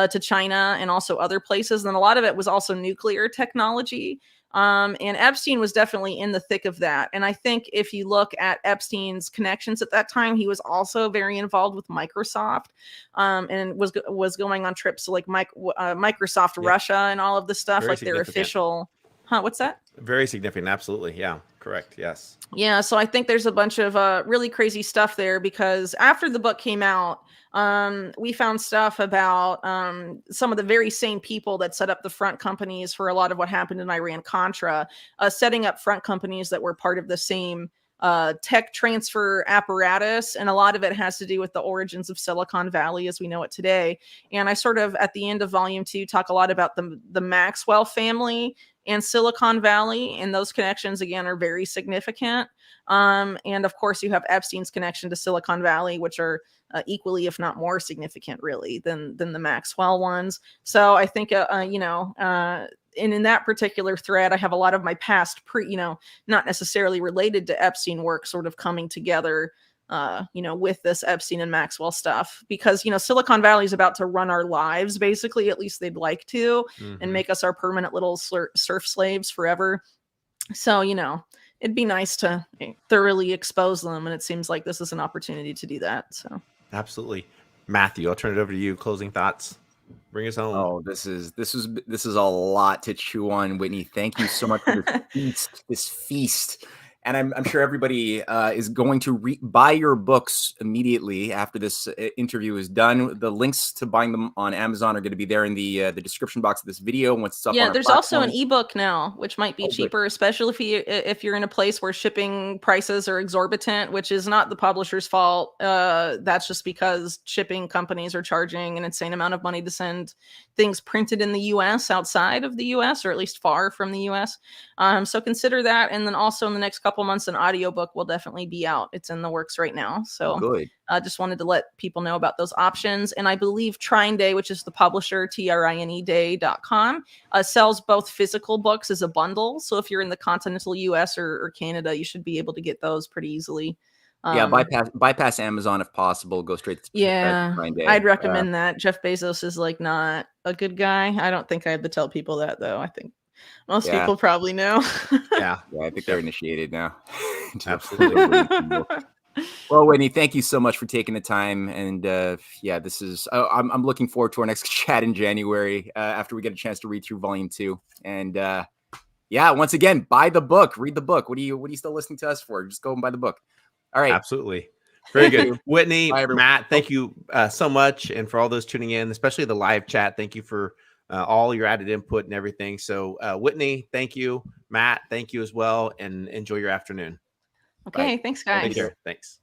to China and also other places. And a lot of it was also nuclear technology. And Epstein was definitely in the thick of that. And I think if you look at Epstein's connections at that time, he was also very involved with Microsoft and was going on trips to like Microsoft Russia and all of this stuff, very like their official. What's that? Very significant. Absolutely. Yeah. Correct. Yes. Yeah. So I think there's a bunch of really crazy stuff there because after the book came out, we found stuff about some of the very same people that set up the front companies for a lot of what happened in Iran-Contra, setting up front companies that were part of the same tech transfer apparatus, and a lot of it has to do with the origins of Silicon Valley as we know it today. And I sort of, at the end of volume 2, talk a lot about the Maxwell family and Silicon Valley, and those connections again are very significant. And of course, you have Epstein's connection to Silicon Valley, which are equally, if not more significant, really, than the Maxwell ones. So I think, and in that particular thread, I have a lot of my past not necessarily related to Epstein work sort of coming together, with this Epstein and Maxwell stuff, because, Silicon Valley is about to run our lives, basically, at least they'd like to, and make us our permanent little serf slaves forever. So, it'd be nice to thoroughly expose them. And it seems like this is an opportunity to do that. So absolutely. Matthew, I'll turn it over to you. Closing thoughts. Bring us home. Oh, this is a lot to chew on, Whitney. Thank you so much for this feast. And I'm sure everybody is going to buy your books immediately after this interview is done. The links to buying them on Amazon are going to be there in the description box of this video. Once it's up, yeah, on there's also an ebook now, which might be cheaper, especially if you're in a place where shipping prices are exorbitant, which is not the publisher's fault. That's just because shipping companies are charging an insane amount of money to send things printed in the U.S. outside of the U.S., or at least far from the U.S. So consider that, and then also in the next couple months, an audiobook will definitely be out. It's in the works right now. So good. I just wanted to let people know about those options. And I believe Trine Day, which is the publisher, TRINEday.com, sells both physical books as a bundle. So if you're in the continental US or Canada, you should be able to get those pretty easily. Yeah, bypass Amazon if possible. Go straight to Trine Day. I'd recommend that. Jeff Bezos is like not a good guy. I don't think I have to tell people that, though. I think most people probably know. Yeah, I think they're initiated now. Absolutely. Well, Whitney, thank you so much for taking the time. And this is I'm looking forward to our next chat in January after we get a chance to read through volume 2. And once again, buy the book, read the book. What are you still listening to us for? Just go and buy the book. All right. Absolutely. Very good. Whitney, Bye, Matt, thank you so much. And for all those tuning in, especially the live chat, thank you for all your added input and everything. So Whitney, thank you. Matt, thank you as well. And enjoy your afternoon. Okay. Bye. Thanks, guys. Take care. Thanks.